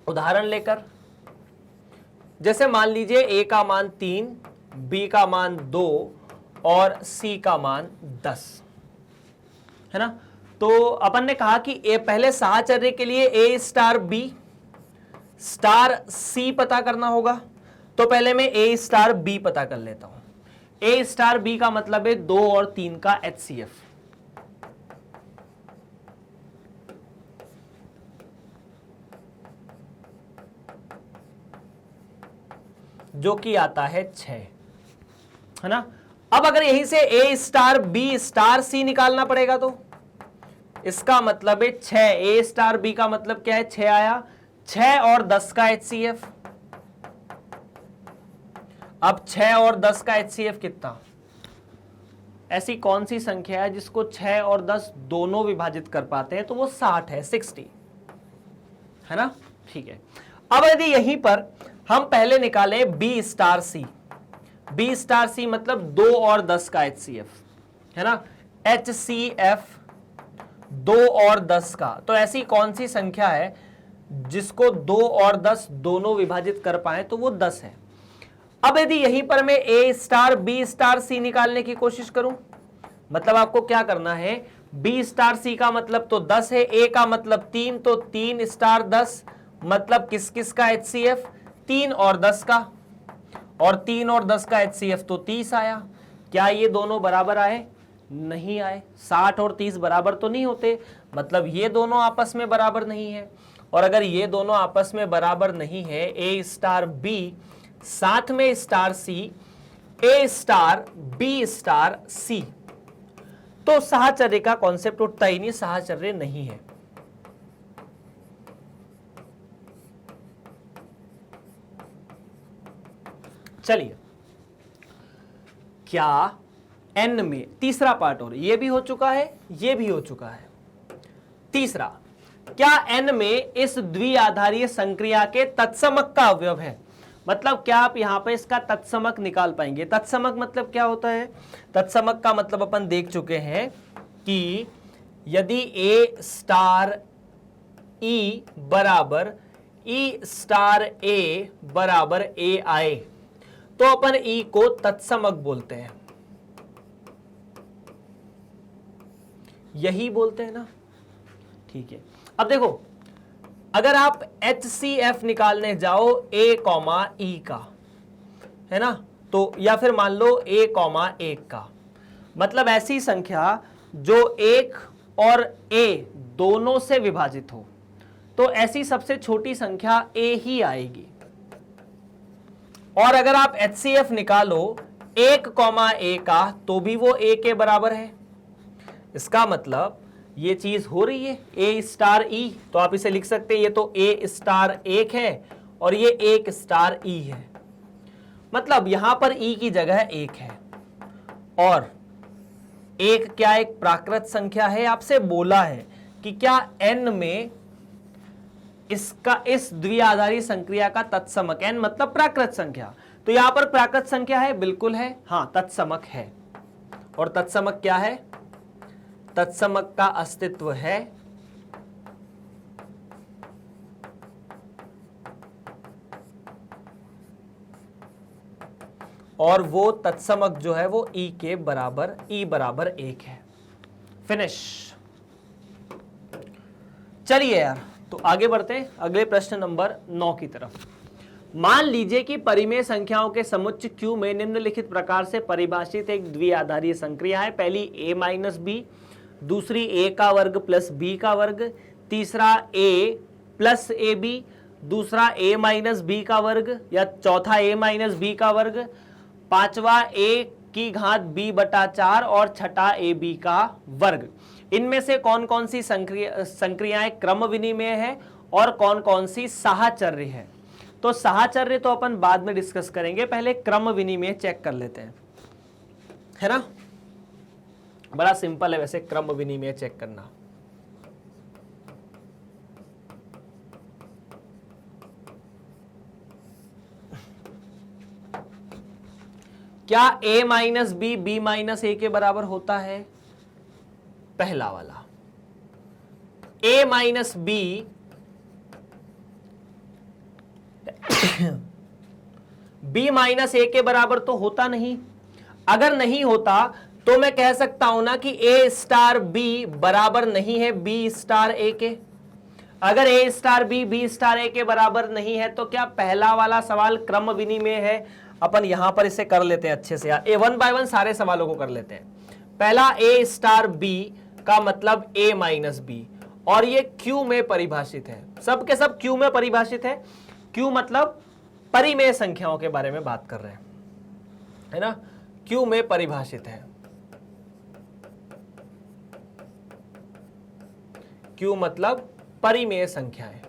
उदाहरण लेकर। जैसे मान लीजिए ए का मान 3, बी का मान 2 और सी का मान 10 है ना। तो अपन ने कहा कि ए पहले साहचर्य के लिए ए स्टार बी स्टार सी पता करना होगा। तो पहले मैं ए स्टार बी पता कर लेता हूं। ए स्टार बी का मतलब है 2 और 3 का HCF, जो कि आता है 6, है ना। अब अगर यहीं से ए स्टार बी स्टार सी निकालना पड़ेगा तो इसका मतलब है 6। ए स्टार बी का मतलब क्या है? 6 आया, 6 और 10 का HCF। अब 6 और 10 का HCF कितना? ऐसी कौन सी संख्या है जिसको 6 और 10 दोनों विभाजित कर पाते हैं? तो वो 60 है, 60, है ना। ठीक है। अब यदि यहीं पर हम पहले निकालें बी स्टार सी, बी स्टार सी मतलब 2 और 10 का HCF, है ना। HCF 2 और 10 का, तो ऐसी कौन सी संख्या है जिसको 2 और 10 दोनों विभाजित कर पाए? तो वो 10 है। अब यदि यहीं पर मैं ए स्टार बी स्टार सी निकालने की कोशिश करूं, मतलब आपको क्या करना है? बी स्टार सी का मतलब तो 10 है, ए का मतलब 3, तो 3 स्टार 10 मतलब किस किस का HCF? 3 और 10 का, और 3 और 10 का HCF तो 30 आया। क्या ये दोनों बराबर आए? नहीं आए। 60 और 30 बराबर तो नहीं होते, मतलब ये दोनों आपस में बराबर नहीं है। और अगर ये दोनों आपस में बराबर नहीं है, ए स्टार बी साथ में स्टार सी, ए स्टार बी स्टार सी, तो साहचर्य का कॉन्सेप्ट उठता ही नहीं, साहचर्य नहीं है। चलिए, क्या n में, तीसरा पार्ट और ये भी हो चुका है, ये भी हो चुका है। तीसरा, क्या n में इस द्विआधारीय संक्रिया के तत्समक का अवयव है? मतलब क्या आप यहां पे इसका तत्समक निकाल पाएंगे? तत्समक मतलब क्या होता है? तत्समक का मतलब अपन देख चुके हैं कि यदि a स्टार e बराबर e स्टार a बराबर a आए तो अपन e को तत्समक बोलते हैं, यही बोलते हैं ना। ठीक है। अब देखो, अगर आप HCF निकालने जाओ a कॉमा e का, है ना, तो या फिर मान लो a कॉमा 1 का, मतलब ऐसी संख्या जो 1 और a दोनों से विभाजित हो, तो ऐसी सबसे छोटी संख्या a ही आएगी। और अगर आप HCF निकालो 1 कॉमा a का, तो भी वो a के बराबर है। इसका मतलब ये चीज हो रही है a स्टार e, तो आप इसे लिख सकते हैं ये तो a स्टार 1 है और ये 1 स्टार e है, मतलब यहां पर e की जगह 1 है। और 1 क्या एक प्राकृत संख्या है? आपसे बोला है कि क्या n में इसका इस द्विआधारी संक्रिया का तत्समक, n मतलब प्राकृत संख्या, तो यहां पर प्राकृत संख्या है, बिल्कुल है, हां तत्समक है। और तत्समक क्या है? तत्समक का अस्तित्व है और वो तत्समक जो है वो e के बराबर, e बराबर 1 है। फिनिश। चलिए यार, तो आगे बढ़ते हैं अगले प्रश्न नंबर 9 की तरफ। मान लीजिए कि परिमेय संख्याओं के समुच्चय Q में निम्नलिखित प्रकार से परिभाषित एक द्विआधारीय संक्रिया है। पहली a माइनस बी, दूसरी a का वर्ग प्लस b का वर्ग, तीसरा a प्लस ए बी, दूसरा a माइनस बी का वर्ग या चौथा a माइनस बी का वर्ग, पांचवा a की घात b बटा 4 और छठा ए बी का वर्ग। इनमें से कौन कौन सी संक्रियाएं क्रम विनिमेय है और कौन कौन सी साहचर्य है? तो साहचर्य तो अपन बाद में डिस्कस करेंगे, पहले क्रम विनिमेय चेक कर लेते हैं, है ना। बड़ा सिंपल है वैसे क्रम विनिमय चेक करना। क्या a minus B B minus A के बराबर होता है? पहला वाला a minus B b minus A के बराबर तो होता नहीं। अगर नहीं होता तो मैं कह सकता हूं ना कि a स्टार b बराबर नहीं है b स्टार a के। अगर a स्टार b b स्टार a के बराबर नहीं है तो क्या पहला वाला सवाल क्रम विनिमय है? अपन यहां पर इसे कर लेते हैं अच्छे से यार, वन बाय वन सारे सवालों को कर लेते हैं। पहला a स्टार b का मतलब a माइनस बी, और ये q में परिभाषित है, सब के सब q में परिभाषित है। q मतलब परिमेय संख्याओं के बारे में बात कर रहे हैं, है ना, q में परिभाषित है। q मतलब परिमेय संख्याएं।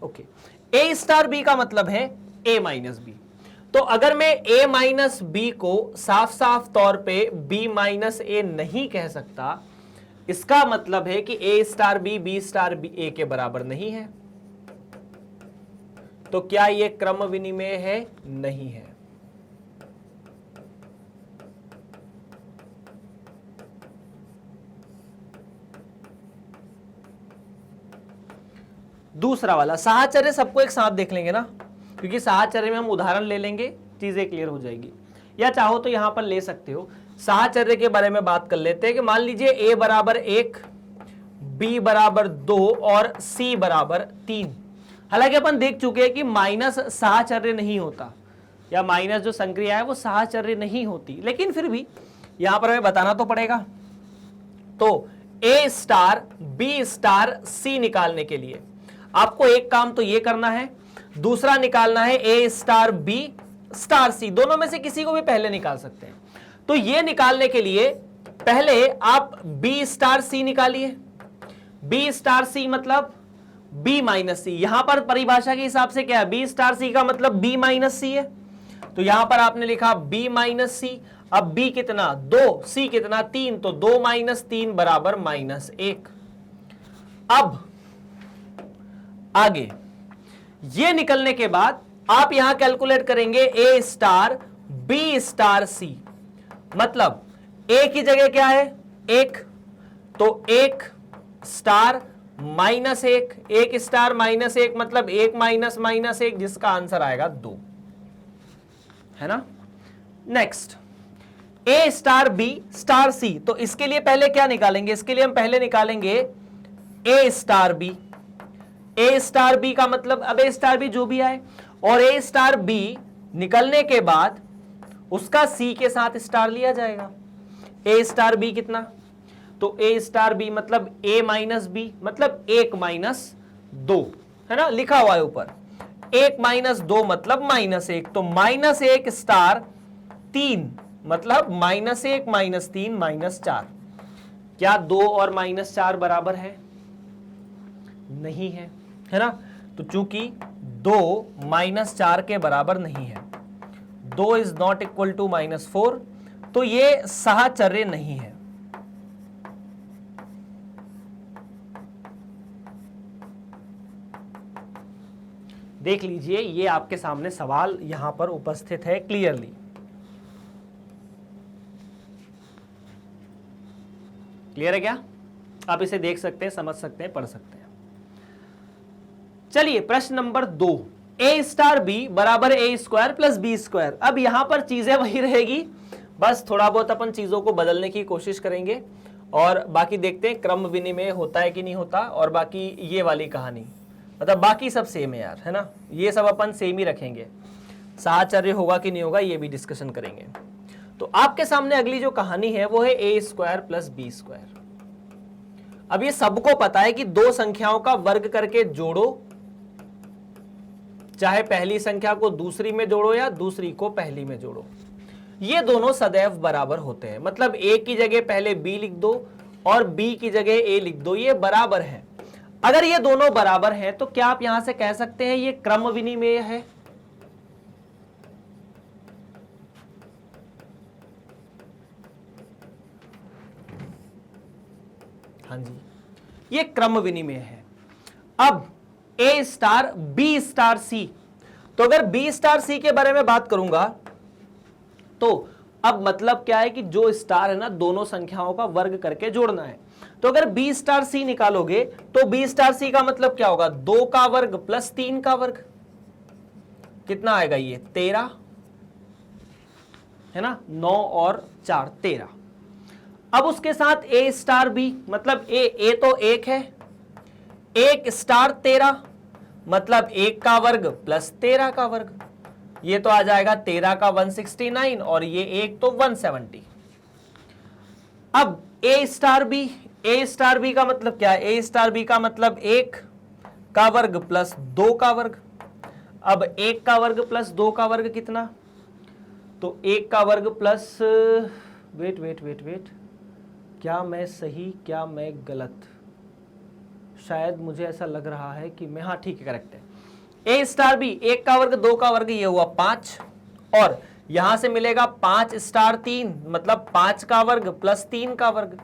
ओके, a स्टार b का मतलब है a माइनस बी। तो अगर मैं a माइनस बी को साफ साफ तौर पे b माइनस ए नहीं कह सकता, इसका मतलब है कि a star B b star B a के बराबर नहीं है। तो क्या यह क्रम विनिमय है? नहीं है। दूसरा वाला साहचर्य सबको एक साथ देख लेंगे ना, क्योंकि साहचर्य में हम उदाहरण ले लेंगे, चीजें क्लियर हो जाएगी। या चाहो तो यहां पर ले सकते हो, साहचर्य के बारे में बात कर लेते हैं कि मान लीजिए a बराबर 1, b बराबर 2 और c बराबर 3। हालांकि अपन देख चुके हैं कि माइनस साहचर्य नहीं होता, या माइनस जो संक्रिया है वो साहचर्य नहीं होती, लेकिन फिर भी यहां पर हमें बताना तो पड़ेगा। तो a स्टार b स्टार c निकालने के लिए आपको एक काम तो ये करना है, दूसरा निकालना है a स्टार b स्टार c। दोनों में से किसी को भी पहले निकाल सकते हैं। तो ये निकालने के लिए पहले आप b स्टार c निकालिए। b स्टार c मतलब b माइनस c। यहां पर परिभाषा के हिसाब से क्या है? b स्टार c का मतलब b माइनस c है। तो यहां पर आपने लिखा b माइनस c। अब b कितना? 2, c कितना? 3। तो 2 माइनस 3 बराबर माइनस 1। अब आगे ये निकलने के बाद आप यहां कैलकुलेट करेंगे a स्टार b स्टार c। मतलब a की जगह क्या है? 1। तो 1 स्टार माइनस 1, 1 स्टार माइनस 1 मतलब 1 माइनस माइनस 1, जिसका आंसर आएगा 2, है ना। नेक्स्ट a स्टार b स्टार c। तो इसके लिए पहले क्या निकालेंगे? इसके लिए हम पहले निकालेंगे a स्टार b। a स्टार b का मतलब अब a स्टार b जो भी आए, और a स्टार b निकलने के बाद उसका c के साथ स्टार लिया जाएगा। a स्टार b कितना? तो a स्टार b मतलब a माइनस b मतलब 1 माइनस 2, है ना, लिखा हुआ है ऊपर। 1 माइनस 2 मतलब माइनस 1। तो माइनस 1 स्टार 3 मतलब माइनस 1 माइनस 3 माइनस 4। क्या 2 और माइनस 4 बराबर है? नहीं है, है ना। तो चूंकि 2 माइनस 4 के बराबर नहीं है, 2 is not equal to minus 4, तो ये साहचर्य नहीं है। देख लीजिए, ये आपके सामने सवाल यहां पर उपस्थित है क्लियरली। क्लियर है क्या? आप इसे देख सकते हैं, समझ सकते हैं, पढ़ सकते हैं। चलिए प्रश्न नंबर 2, a स्टार b बराबर a square plus b square. अब यहां पर चीजें वही रहेगी, बस थोड़ा बहुत अपन चीजों को बदलने की कोशिश करेंगे, और बाकी देखते हैं क्रम विनिमय होता है कि नहीं होता, और बाकी ये वाली कहानी, मतलब बाकी सब सेम है यार, है ना। ये सब अपन सेम ही रखेंगे, साहचर्य होगा कि नहीं होगा ये भी डिस्कशन करेंगे। तो आपके सामने अगली जो कहानी है वो है a square plus B square. अब ये सबको पता है कि दो संख्याओं का वर्ग करके जोड़ो, चाहे पहली संख्या को दूसरी में जोड़ो या दूसरी को पहली में जोड़ो, ये दोनों सदैव बराबर होते हैं। मतलब a की जगह पहले b लिख दो और b की जगह a लिख दो, ये बराबर है। अगर ये दोनों बराबर हैं तो क्या आप यहां से कह सकते हैं ये क्रम विनिमेय है? हाँ जी, ये क्रम विनिमेय है। अब ए स्टार बी स्टार सी, तो अगर बी स्टार सी के बारे में बात करूंगा तो अब मतलब क्या है कि जो स्टार है ना दोनों संख्याओं का वर्ग करके जोड़ना है। तो अगर बी स्टार सी निकालोगे तो बी स्टार सी का मतलब क्या होगा, 2 का वर्ग प्लस 3 का वर्ग, कितना आएगा ये 13 है ना, 9 और 4 13। अब उसके साथ ए स्टार बी, मतलब ए तो 1 है, 1 स्टार 13 मतलब 1 का वर्ग प्लस 13 का वर्ग, ये तो आ जाएगा 13 का 169 और ये 1 तो 170। अब ए स्टार बी का मतलब क्या है, ए स्टार बी का मतलब 1 का वर्ग प्लस 2 का वर्ग। अब 1 का वर्ग प्लस 2 का वर्ग कितना, तो 1 का वर्ग प्लस वेट, क्या मैं सही क्या मैं गलत, शायद मुझे ऐसा लग रहा है कि मैं, हाँ ठीक है करेक्ट है। ए स्टार बी 1 का वर्ग 2 का वर्ग ये हुआ 5 और यहां से मिलेगा 5 स्टार 3 मतलब 5 का वर्ग प्लस 3 का वर्ग,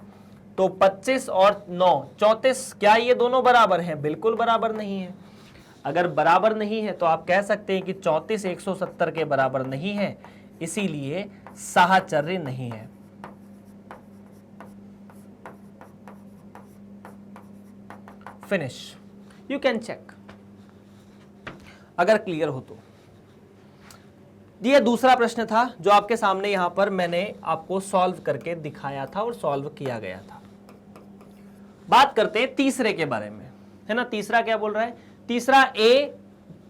तो 25 और 9 34। क्या ये दोनों बराबर हैं? बिल्कुल बराबर नहीं है। अगर बराबर नहीं है तो आप कह सकते हैं कि 34 170 के बराबर नहीं है, इसीलिए साहचर्य नहीं है। फिनिश, यू कैन चेक अगर क्लियर हो तो। ये दूसरा प्रश्न था जो आपके सामने यहां पर मैंने आपको सॉल्व करके दिखाया था और सॉल्व किया गया था। बात करते हैं तीसरे के बारे में, है ना। तीसरा क्या बोल रहा है, तीसरा a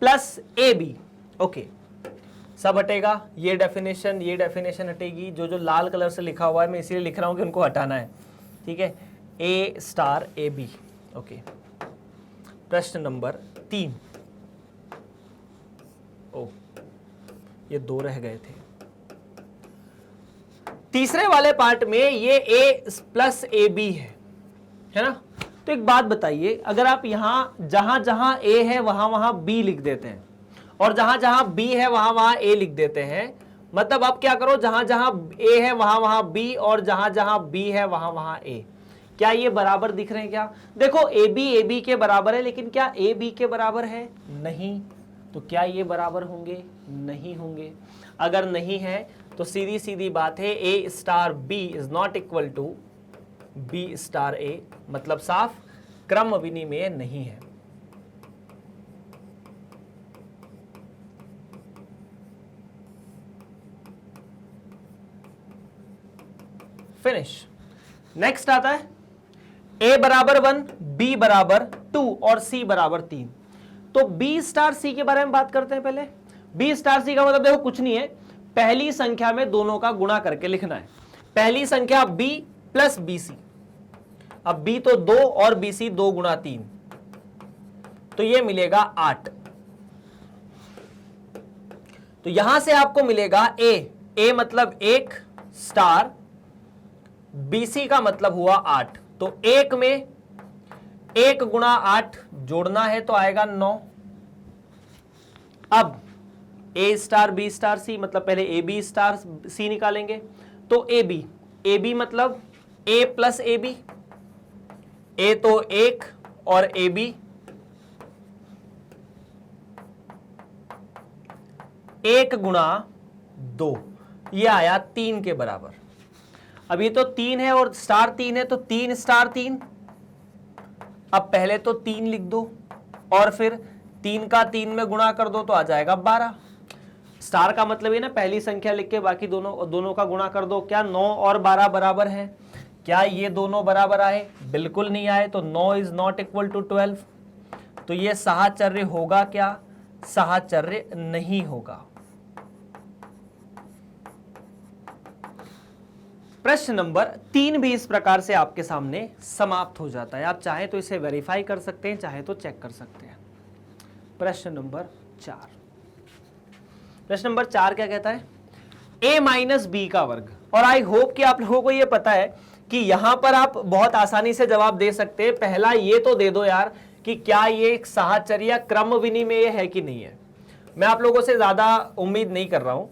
plus A B, okay सब हटेगा, ये डेफिनेशन हटेगी, जो लाल कलर से लिखा हुआ है मैं इसलिए लिख रहा हूं कि उनको हटाना है, ठीक है। A star A B, okay. प्रश्न नंबर 3, ओ ये 2 रह गए थे। तीसरे वाले पार्ट में ये a प्लस ए बी है ना। तो एक बात बताइए, अगर आप यहां जहां जहां a है वहां वहां b लिख देते हैं और जहां जहां b है वहां वहां a लिख देते हैं, मतलब आप क्या करो, जहां जहां a है वहां वहां b और जहां जहां b है वहां वहां a, क्या ये बराबर दिख रहे हैं? क्या देखो ए बी के बराबर है, लेकिन क्या ए बी के बराबर है? नहीं। तो क्या ये बराबर होंगे? नहीं होंगे। अगर नहीं है तो सीधी सीधी बात है, A star B is not equal to B star A, मतलब साफ क्रम विनिमेय नहीं है। फिनिश। नेक्स्ट आता है a बराबर 1, b बराबर 2 और c बराबर 3। तो b स्टार c के बारे में बात करते हैं पहले। b स्टार c का मतलब देखो कुछ नहीं है, पहली संख्या में दोनों का गुणा करके लिखना है। पहली संख्या b प्लस bc, अब b तो 2 और bc 2 गुणा 3, तो ये मिलेगा 8। तो यहां से आपको मिलेगा a मतलब 1 स्टार, bc का मतलब हुआ 8, तो 1 में 1 गुणा 8 जोड़ना है तो आएगा 9। अब a स्टार बी स्टार सी, मतलब पहले ए बी स्टार सी निकालेंगे, तो ए बी मतलब a प्लस ए बी, ए तो 1 और ए बी 1 गुणा 2, ये आया 3 के बराबर। अब ये तो 3 है और स्टार 3 है, तो 3 स्टार 3, अब पहले तो 3 लिख दो और फिर 3 का 3 में गुणा कर दो तो आ जाएगा 12। स्टार का मतलब ये ना पहली संख्या लिख के बाकी दोनों का गुणा कर दो। क्या 9 और 12 बराबर है? क्या ये दोनों बराबर आए? बिल्कुल नहीं आए, तो 9 इज नॉट इक्वल टू 12। तो ये साहचर्य होगा क्या? साहचर्य नहीं होगा। प्रश्न नंबर 3 भी इस प्रकार से आपके सामने समाप्त हो जाता है। आप चाहे तो इसे वेरीफाई कर सकते हैं, चाहे तो चेक कर सकते हैं। प्रश्न नंबर 4, प्रश्न नंबर 4 क्या कहता है? a माइनस बी का वर्ग। और आई होप कि आप लोगों को ये पता है कि यहां पर आप बहुत आसानी से जवाब दे सकते हैं। पहला ये तो दे दो यार कि क्या ये एक साहचर्य क्रम विनिमेय है कि नहीं है। मैं आप लोगों से ज्यादा उम्मीद नहीं कर रहा हूं,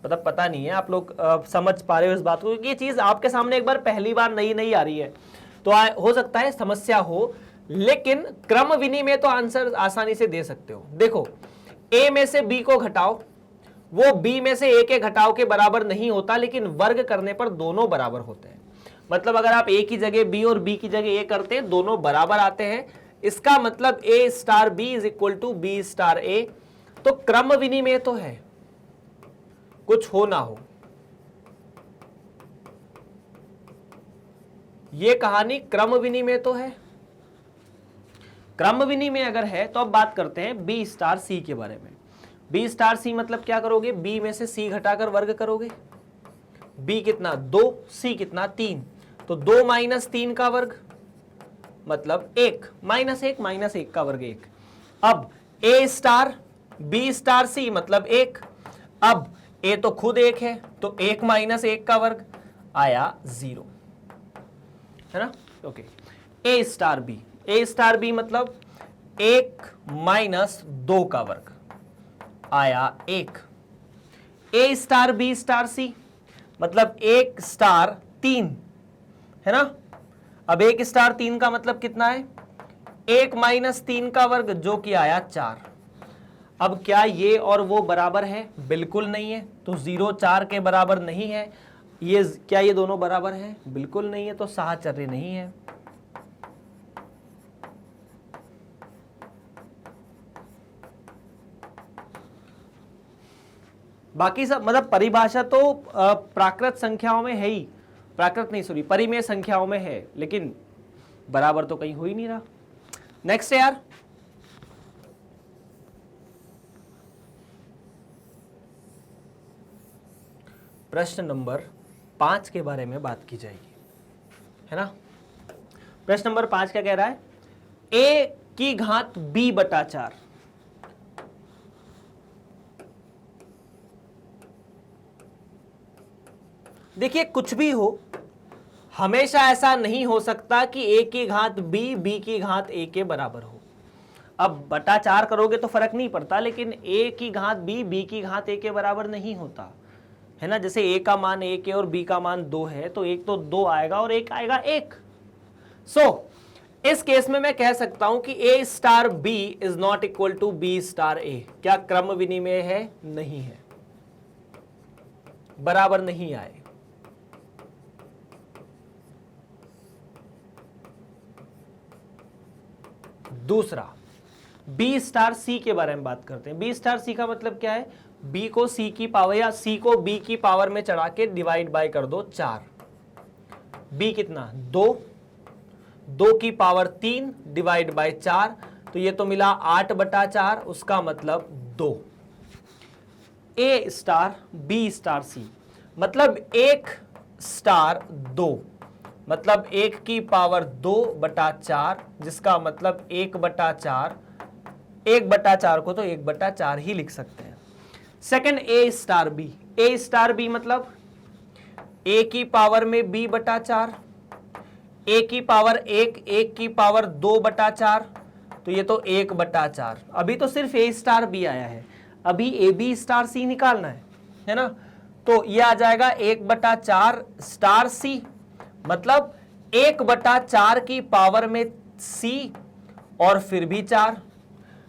मतलब पता नहीं है आप लोग समझ पा रहे हो इस बात को, क्योंकि ये चीज आपके सामने एक बार पहली बार नई नई आ रही है, तो हो सकता है समस्या हो, लेकिन क्रम विनिमेय तो आंसर आसानी से दे सकते हो। देखो, ए में से बी को घटाओ, वो बी में से ए के घटाव के बराबर नहीं होता, लेकिन वर्ग करने पर दोनों बराबर होते हैं। मतलब अगर आप ए की जगह बी और बी की जगह ए करते हैं, दोनों बराबर आते हैं। इसका मतलब A star B is equal to B star A. तो क्रम विनिमय तो है, कुछ हो ना हो, ये कहानी क्रम विनिमय तो है। क्रम विनिमय अगर है तो अब बात करते हैं बी स्टार सी के बारे में। बी स्टार सी मतलब क्या करोगे, बी में से सी घटाकर वर्ग करोगे। बी कितना 2, सी कितना 3, तो 2 माइनस 3 का वर्ग मतलब 1, माइनस 1 का वर्ग 1। अब ए स्टार बी स्टार सी मतलब 1। अब ए तो खुद 1 है, तो 1 माइनस 1 का वर्ग आया 0, है ना। ओके, ए स्टार बी मतलब 1 माइनस 2 का वर्ग आया 1। ए स्टार बी स्टार सी मतलब 1 स्टार 3, है ना। अब 1 स्टार 3 का मतलब कितना है, 1 माइनस 3 का वर्ग जो कि आया 4। अब क्या ये और वो बराबर है, बिल्कुल नहीं है, तो 0 4 के बराबर नहीं है। ये क्या ये दोनों बराबर है, बिल्कुल नहीं है, तो साहचर्य नहीं है। बाकी सब मतलब परिभाषा तो प्राकृत संख्याओं में है ही, प्राकृत नहीं सॉरी परिमेय संख्याओं में है, लेकिन बराबर तो कहीं हो ही नहीं रहा। नेक्स्ट है यार, प्रश्न नंबर 5 के बारे में बात की जाएगी, है ना। प्रश्न नंबर 5 क्या कह रहा है, a की घात b बटा 4। देखिए कुछ भी हो, हमेशा ऐसा नहीं हो सकता कि a की घात b b की घात a के बराबर हो। अब बटा 4 करोगे तो फर्क नहीं पड़ता, लेकिन a की घात b b की घात a के बराबर नहीं होता, है ना। जैसे a का मान 1 है और b का मान 2 है, तो एक तो 2 आएगा और एक आएगा 1। इस केस में मैं कह सकता हूं कि a स्टार b is not equal to b star a। क्या क्रम विनिमय है, नहीं है, बराबर नहीं आए। दूसरा, b स्टार c के बारे में बात करते हैं। b स्टार c का मतलब क्या है, b को c की पावर या c को b की पावर में चढ़ा के डिवाइड बाय कर दो 4। b कितना 2, 2 की पावर 3 डिवाइड बाय 4, तो ये तो मिला 8 बटा 4, उसका मतलब 2। a स्टार b स्टार c मतलब 1 स्टार 2 मतलब 1 की पावर 2 बटा 4, जिसका मतलब 1 बटा 4, 1 बटा 4 को तो 1 बटा 4 ही लिख सकते हैं। सेकंड a स्टार b मतलब a की पावर में b बटा 4, a की पावर 1, 1 की पावर 2 बटा 4, तो ये तो 1 बटा 4। अभी तो सिर्फ a स्टार b आया है, अभी a b स्टार c निकालना है ना। तो ये आ जाएगा 1 बटा 4 स्टार c मतलब 1 बटा 4 की पावर में c और फिर भी 4,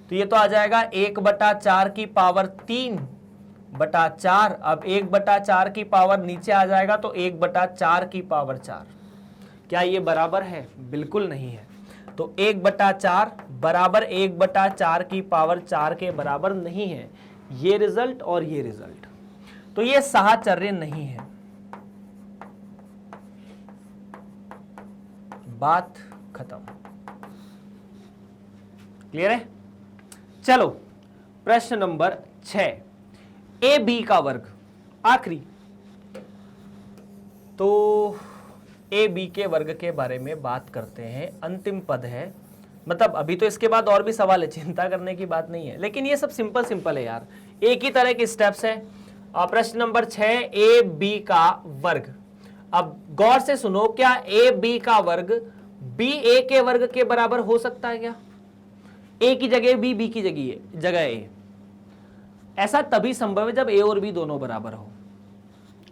तो ये तो आ जाएगा 1 बटा 4 की पावर 3 बटा 4। अब 1 बटा 4 की पावर नीचे आ जाएगा, तो 1 बटा 4 की पावर 4। क्या ये बराबर है, बिल्कुल नहीं है। तो 1 बटा 4 बराबर 1 बटा 4 की पावर 4 के बराबर नहीं है, ये रिजल्ट और ये रिजल्ट, तो ये साहचर्य नहीं है। बात खत्म, क्लियर है। चलो प्रश्न नंबर 6, ए बी का वर्ग, आखिरी। तो ए बी के वर्ग के बारे में बात करते हैं, अंतिम पद है, मतलब अभी तो इसके बाद और भी सवाल है, चिंता करने की बात नहीं है, लेकिन ये सब सिंपल है यार, एक ही तरह के स्टेप्स है। प्रश्न नंबर 6, ए बी का वर्ग। अब गौर से सुनो, क्या ए बी का वर्ग बी ए के वर्ग के बराबर हो सकता है क्या? ए की जगह बी, बी की जगह ए। ऐसा तभी संभव है जब ए और बी दोनों बराबर हो,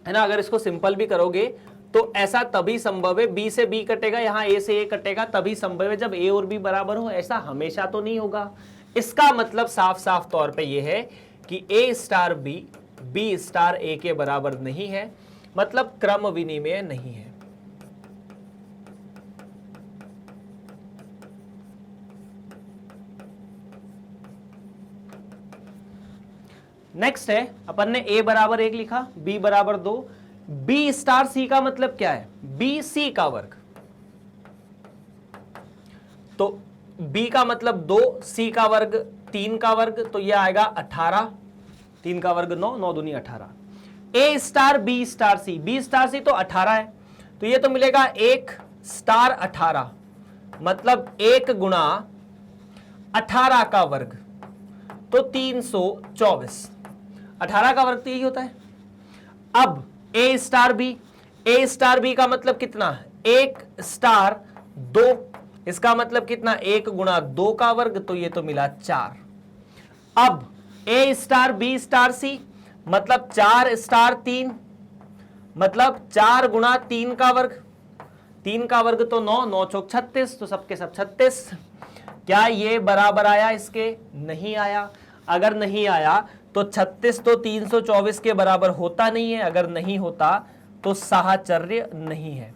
है ना। अगर इसको सिंपल भी करोगे तो ऐसा तभी संभव है, बी से बी कटेगा, यहां ए से ए कटेगा, तभी संभव है जब ए और बी बराबर हो। ऐसा हमेशा तो नहीं होगा। इसका मतलब साफ साफ तौर पे यह है कि ए star B, B star A के बराबर नहीं है, मतलब क्रम विनिमय नहीं है। नेक्स्ट है, अपन ने a बराबर 1 लिखा, b बराबर 2, b स्टार c का मतलब क्या है, b c का वर्ग। तो b का मतलब 2, c का वर्ग 3 का वर्ग, तो यह आएगा 18, 3 का वर्ग 9, 9 दूनी 18। a स्टार b star c, b star c तो 18 है, तो यह तो मिलेगा 1 स्टार 18, मतलब 1 गुणा 18 का वर्ग, तो 324। 18 का वर्ग तो यही होता है। अब a स्टार बी का मतलब कितना, 1 स्टार 2, इसका मतलब कितना, 1 गुणा 2 का वर्ग, तो ये तो मिला 4। अब a स्टार बी स्टार सी मतलब 4 स्टार 3, मतलब 4 गुणा 3 का वर्ग, 3 का वर्ग तो 9, 9 चौक 36, तो सबके सब 36। क्या ये बराबर आया इसके, नहीं आया। अगर नहीं आया तो 36 तो 324 के बराबर होता नहीं है, अगर नहीं होता तो साहचर्य नहीं है।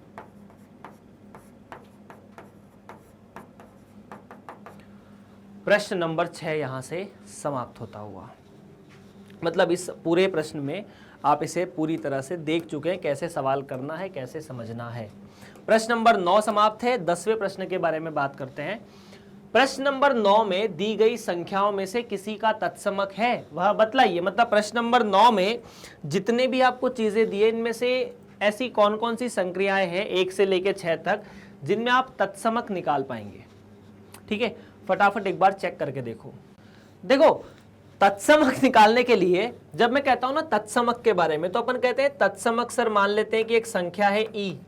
प्रश्न नंबर 6 यहां से समाप्त होता हुआ, मतलब इस पूरे प्रश्न में आप इसे पूरी तरह से देख चुके हैं, कैसे सवाल करना है, कैसे समझना है। प्रश्न नंबर 9 समाप्त है। 10वें प्रश्न के बारे में बात करते हैं। प्रश्न नंबर 9 में दी गई संख्याओं में से किसी का तत्समक है वह बतलाइए। मतलब प्रश्न नंबर 9 में जितने भी आपको चीजें दिए, इनमें से ऐसी कौन कौन सी संक्रियाएं हैं 1 से लेकर 6 तक जिनमें आप तत्समक निकाल पाएंगे। ठीक है, फटाफट एक बार चेक करके देखो। देखो, तत्समक निकालने के लिए जब मैं कहता हूं ना तत्समक के बारे में, तो अपन कहते हैं तत्समक सर मान लेते हैं कि एक संख्या है ई,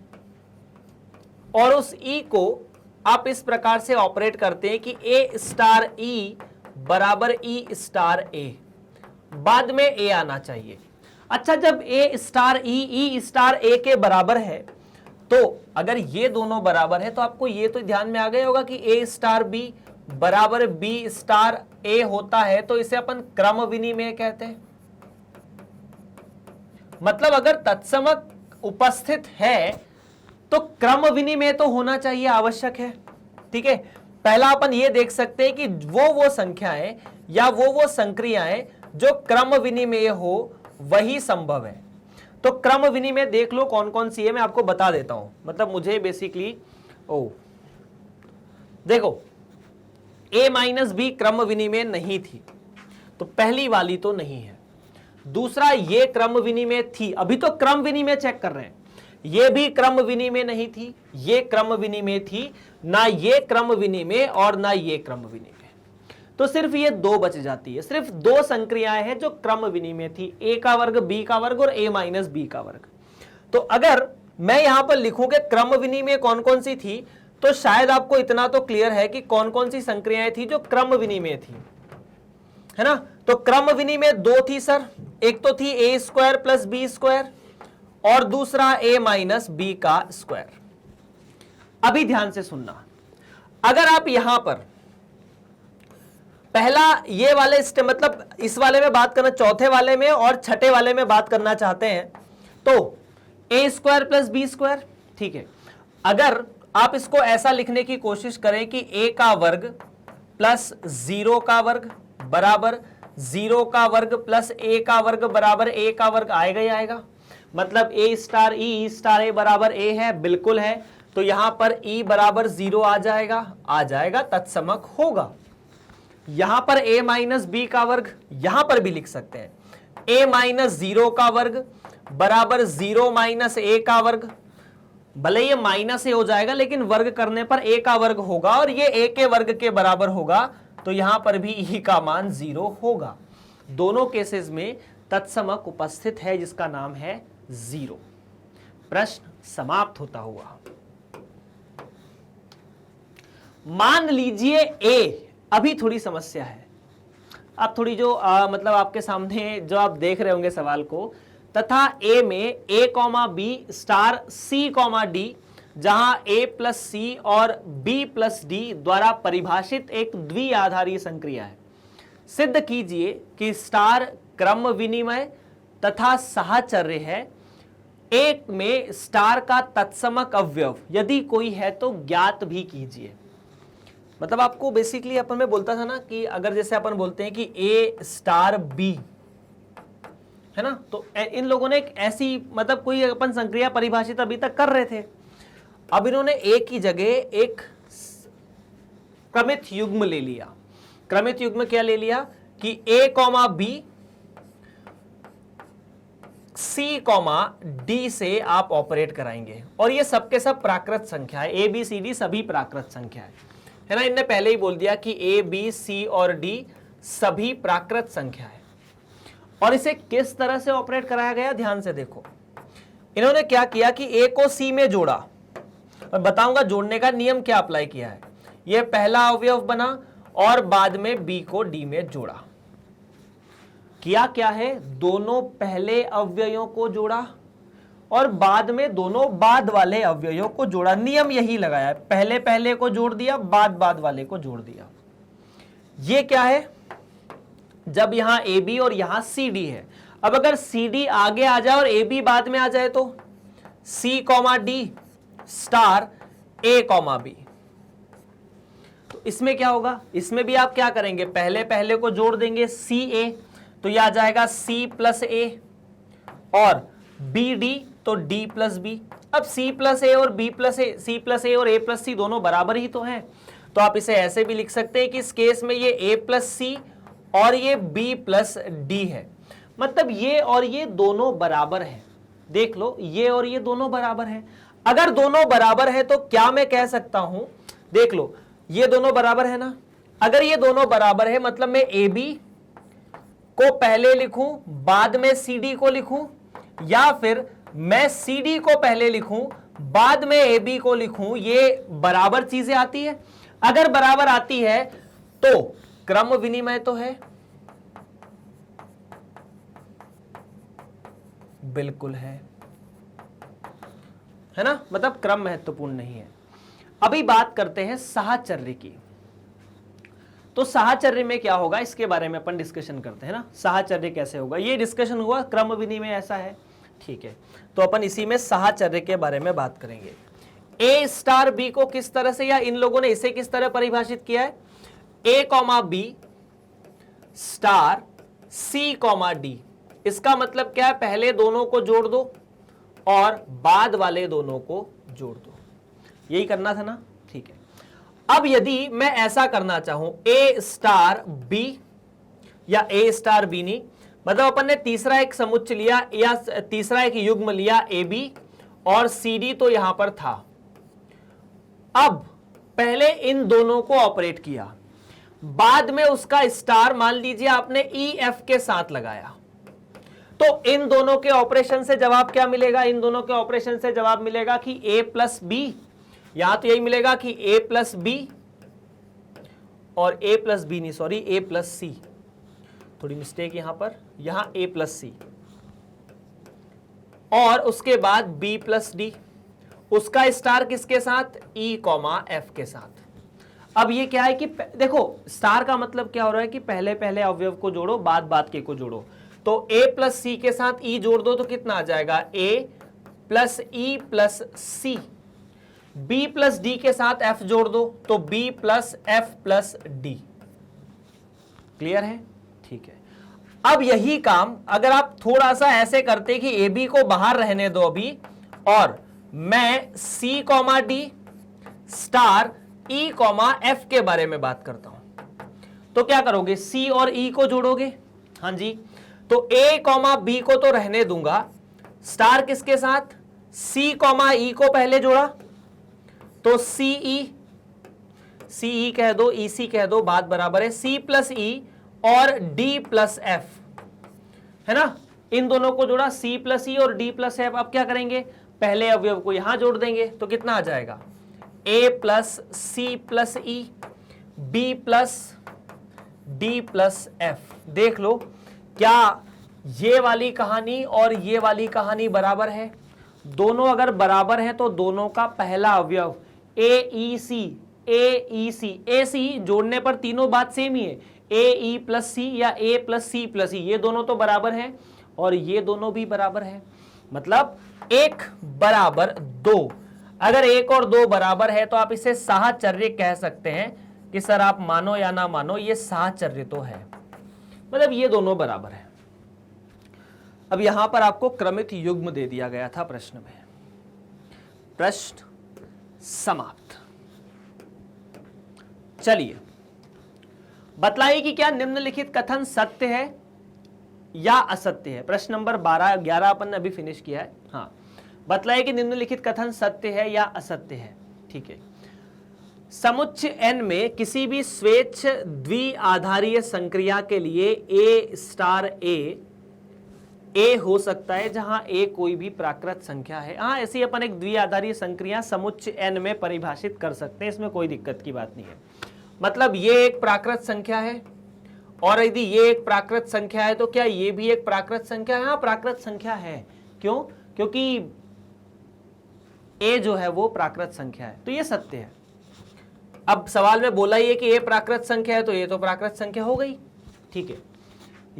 और उस ई को आप इस प्रकार से ऑपरेट करते हैं कि ए स्टार ई बराबर ई स्टार ए, बाद में ए आना चाहिए। अच्छा, जब ए स्टार ई स्टार ए के बराबर है, तो अगर ये दोनों बराबर है तो आपको ये तो ध्यान में आ गया होगा कि ए स्टार बी बराबर बी स्टार ए होता है, तो इसे अपन क्रम विनिमय कहते हैं। मतलब अगर तत्समक उपस्थित है तो क्रम विनिमय तो होना चाहिए, आवश्यक है। ठीक है, पहला अपन ये देख सकते हैं कि वो संख्याएं या वो संक्रियाएं जो क्रम विनिमय हो वही संभव है। तो क्रम विनिमय देख लो कौन कौन सी है, मैं आपको बता देता हूं। मतलब मुझे बेसिकली देखो, a माइनस बी क्रम विनिमय नहीं थी, तो पहली वाली तो नहीं है। दूसरा, ये क्रम विनिमय थी, अभी तो क्रम विनिमय चेक कर रहे हैं, ये भी क्रम विनिमय नहीं थी, ये क्रम विनिमय थी, ना ये क्रम विनिमय और ना ये क्रम विनिमय। तो सिर्फ ये 2 बच जाती है। सिर्फ 2 संक्रियाएं हैं जो क्रम विनिमय थी, a का वर्ग b का वर्ग और a माइनस बी का वर्ग। तो अगर मैं यहां पर लिखूं कि क्रम विनिमय कौन कौन सी थी, तो शायद आपको इतना तो क्लियर है कि कौन कौन सी संक्रियाएं थी जो क्रम विनिमय थी, है ना। तो क्रम विनिमय 2 थी सर, एक तो थी a square plus B square और दूसरा a माइनस बी का स्क्वायर। अभी ध्यान से सुनना, अगर आप यहां पर पहला ये वाले मतलब इस वाले में बात करना, चौथे वाले में और छठे वाले में बात करना चाहते हैं, तो a square plus B square, ठीक है। अगर आप इसको ऐसा लिखने की कोशिश करें कि a का वर्ग प्लस 0 का वर्ग बराबर 0 का वर्ग प्लस a का वर्ग बराबर a का वर्ग, आएगा ही आएगा। मतलब a star E star a बराबर a है, बिल्कुल है। तो यहां पर e बराबर 0 आ जाएगा, तत्समक होगा। यहां पर a माइनस बी का वर्ग यहां पर भी लिख सकते हैं, a माइनस 0 का वर्ग बराबर 0 माइनस a का वर्ग। भले ये माइनस ए हो जाएगा, लेकिन वर्ग करने पर a का वर्ग होगा और ये a के वर्ग के बराबर होगा, तो यहां पर भी e का मान 0 होगा। दोनों केसेस में तत्समक उपस्थित है जिसका नाम है 0। प्रश्न समाप्त होता हुआ। मान लीजिए a अभी थोड़ी समस्या है, आप थोड़ी जो मतलब आपके सामने जो आप देख रहे होंगे सवाल को, तथा ए में a comma B star C comma D, जहां a प्लस सी और b प्लस डी द्वारा परिभाषित एक द्विआधारी संक्रिया है। सिद्ध कीजिए कि स्टार क्रम विनिमय तथा साहचर्य है। एक में स्टार का तत्समक अवयव यदि कोई है तो ज्ञात भी कीजिए। मतलब आपको बेसिकली अपन में बोलता था ना कि अगर जैसे अपन बोलते हैं कि a स्टार b है ना, तो इन लोगों ने एक ऐसी मतलब कोई अपन संक्रिया परिभाषित अभी तक कर रहे थे। अब इन्होंने a की जगह एक क्रमित युग्म ले लिया। क्रमित युग्म क्या ले लिया कि a comma b C comma D से आप ऑपरेट कराएंगे, और ये सबके सब प्राकृत संख्या है, ए बी सी डी सभी प्राकृत संख्या है ना। इनने पहले ही बोल दिया कि ए बी सी और डी सभी प्राकृत संख्या है। और इसे किस तरह से ऑपरेट कराया गया, ध्यान से देखो। इन्होंने क्या किया कि ए को सी में जोड़ा, और बताऊंगा जोड़ने का नियम क्या अप्लाई किया है। यह पहला अवयव बना और बाद में बी को डी में जोड़ा। किया क्या है, दोनों पहले अवयवों को जोड़ा और बाद में दोनों बाद वाले अवयवों को जोड़ा। नियम यही लगाया है, पहले पहले को जोड़ दिया, बाद बाद वाले को जोड़ दिया। ये क्या है, जब यहां ए बी और यहां सी डी है। अब अगर सी डी आगे आ जाए और ए बी बाद में आ जाए तो सी कॉमा डी स्टार ए कॉमा बी, तो इसमें क्या होगा, इसमें भी आप क्या करेंगे, पहले पहले को जोड़ देंगे सी ए, तो यह आ जाएगा सी प्लस ए, और बी डी तो डी प्लस बी। अब सी प्लस ए और बी प्लस ए, सी प्लस ए और ए प्लस सी दोनों बराबर ही तो हैं, तो आप इसे ऐसे भी लिख सकते हैं कि इस केस में ये ए प्लस सी और ये बी प्लस डी है। मतलब ये और ये दोनों बराबर हैं। देख लो, ये और ये दोनों बराबर हैं। अगर दोनों बराबर है तो क्या मैं कह सकता हूं, देख लो ये दोनों बराबर है ना। अगर ये दोनों बराबर है मतलब मैं ए बी को पहले लिखूं बाद में सी डी को लिखूं, या फिर मैं सी डी को पहले लिखूं बाद में ए बी को लिखूं, ये बराबर चीजें आती है। अगर बराबर आती है तो क्रम विनिमय तो है, बिल्कुल है ना, मतलब क्रम महत्वपूर्ण नहीं है। अभी बात करते हैं साहचर्य की। तो साहचर्य में क्या होगा इसके बारे में अपन डिस्कशन करते हैं ना। साहचर्य कैसे होगा, ये डिस्कशन हुआ, क्रम विनिमय ऐसा है, ठीक है। तो अपन इसी में साहचर्य के बारे में बात करेंगे। ए स्टार बी को किस तरह से, या इन लोगों ने इसे किस तरह परिभाषित किया है, ए comma B star C comma D. इसका मतलब क्या है, पहले दोनों को जोड़ दो और बाद वाले दोनों को जोड़ दो, यही करना था ना, ठीक है। अब यदि मैं ऐसा करना चाहूं ए स्टार बी या ए स्टार बी नहीं, मतलब अपन ने तीसरा एक समुच्चय लिया या तीसरा एक युग्म लिया ए बी और सी डी तो यहां पर था। अब पहले इन दोनों को ऑपरेट किया, बाद में उसका स्टार मान लीजिए आपने ई एफ के साथ लगाया, तो इन दोनों के ऑपरेशन से जवाब क्या मिलेगा, इन दोनों के ऑपरेशन से जवाब मिलेगा कि ए प्लस बी, यहां तो यही मिलेगा कि ए प्लस बी और ए प्लस बी नहीं, सॉरी ए प्लस सी, थोड़ी मिस्टेक यहां पर, यहां ए प्लस सी, और उसके बाद बी प्लस डी, उसका स्टार किसके साथ, ई कॉमा एफ के साथ। अब ये क्या है कि देखो स्टार का मतलब क्या हो रहा है कि पहले पहले अवयव को जोड़ो बाद बाद के को जोड़ो। तो ए प्लस सी के साथ ई जोड़ दो तो कितना आ जाएगा, A plus E plus C. B plus D के साथ एफ जोड़ दो तो B plus F plus D. Clear है, ठीक है। अब यही काम अगर आप थोड़ा सा ऐसे करते कि ए बी को बाहर रहने दो अभी, और मैं सी कॉमा डी स्टार ई कॉमा एफ के बारे में बात करता हूं, तो क्या करोगे, सी और ई को जोड़ोगे, हाँ जी। तो ए कॉमा बी को तो रहने दूंगा, स्टार किसके साथ, सी कॉमा ई को पहले जोड़ा तो सी ई कह दो, ई सी कह दो, बात बराबर है, सी प्लस ई और डी प्लस एफ, है ना। इन दोनों को जोड़ा सी प्लस ई और डी प्लस एफ। अब क्या करेंगे, पहले अवयव को यहां जोड़ देंगे तो कितना आ जाएगा, A plus C plus E B plus D plus F. देख लो क्या ये वाली कहानी और ये वाली कहानी बराबर है? दोनों अगर बराबर है तो दोनों का पहला अवयव ए ई सी, ए ई सी, ए सी जोड़ने पर तीनों बात सेम ही है, ए ई प्लस सी या ए प्लस सी प्लस ई, ये दोनों तो बराबर है और ये दोनों भी बराबर है, मतलब 1 बराबर 2। अगर 1 और 2 बराबर है तो आप इसे साहचर्य कह सकते हैं कि सर आप मानो या ना मानो ये साहचर्य तो है, मतलब ये दोनों बराबर है। अब यहां पर आपको क्रमित युग्म दे दिया गया था प्रश्न में। प्रश्न समाप्त। चलिए बतलाइए कि क्या निम्नलिखित कथन सत्य है या असत्य है। प्रश्न नंबर 12 11 अपन ने अभी फिनिश किया है। हाँ, बतलाइए कि निम्नलिखित कथन सत्य है या असत्य है। ठीक है, समुच्चय n में किसी भी स्वेच्छ द्विआधारीय संक्रिया के लिए a स्टार ए हो सकता है जहां ए कोई भी प्राकृत संख्या है। हाँ, ऐसी अपन एक द्विआधारीय संक्रिया समुच्चय n में परिभाषित कर सकते हैं, इसमें कोई दिक्कत की बात नहीं है। मतलब ये एक प्राकृत संख्या है और यदि ये एक प्राकृत संख्या है तो क्या ये भी एक प्राकृत संख्या है? हाँ, प्राकृत संख्या है। क्यों? क्योंकि ए जो है वो प्राकृत संख्या है, तो ये सत्य है। अब सवाल में बोला ये कि ए प्राकृत संख्या है तो ये तो प्राकृत संख्या हो गई। ठीक है,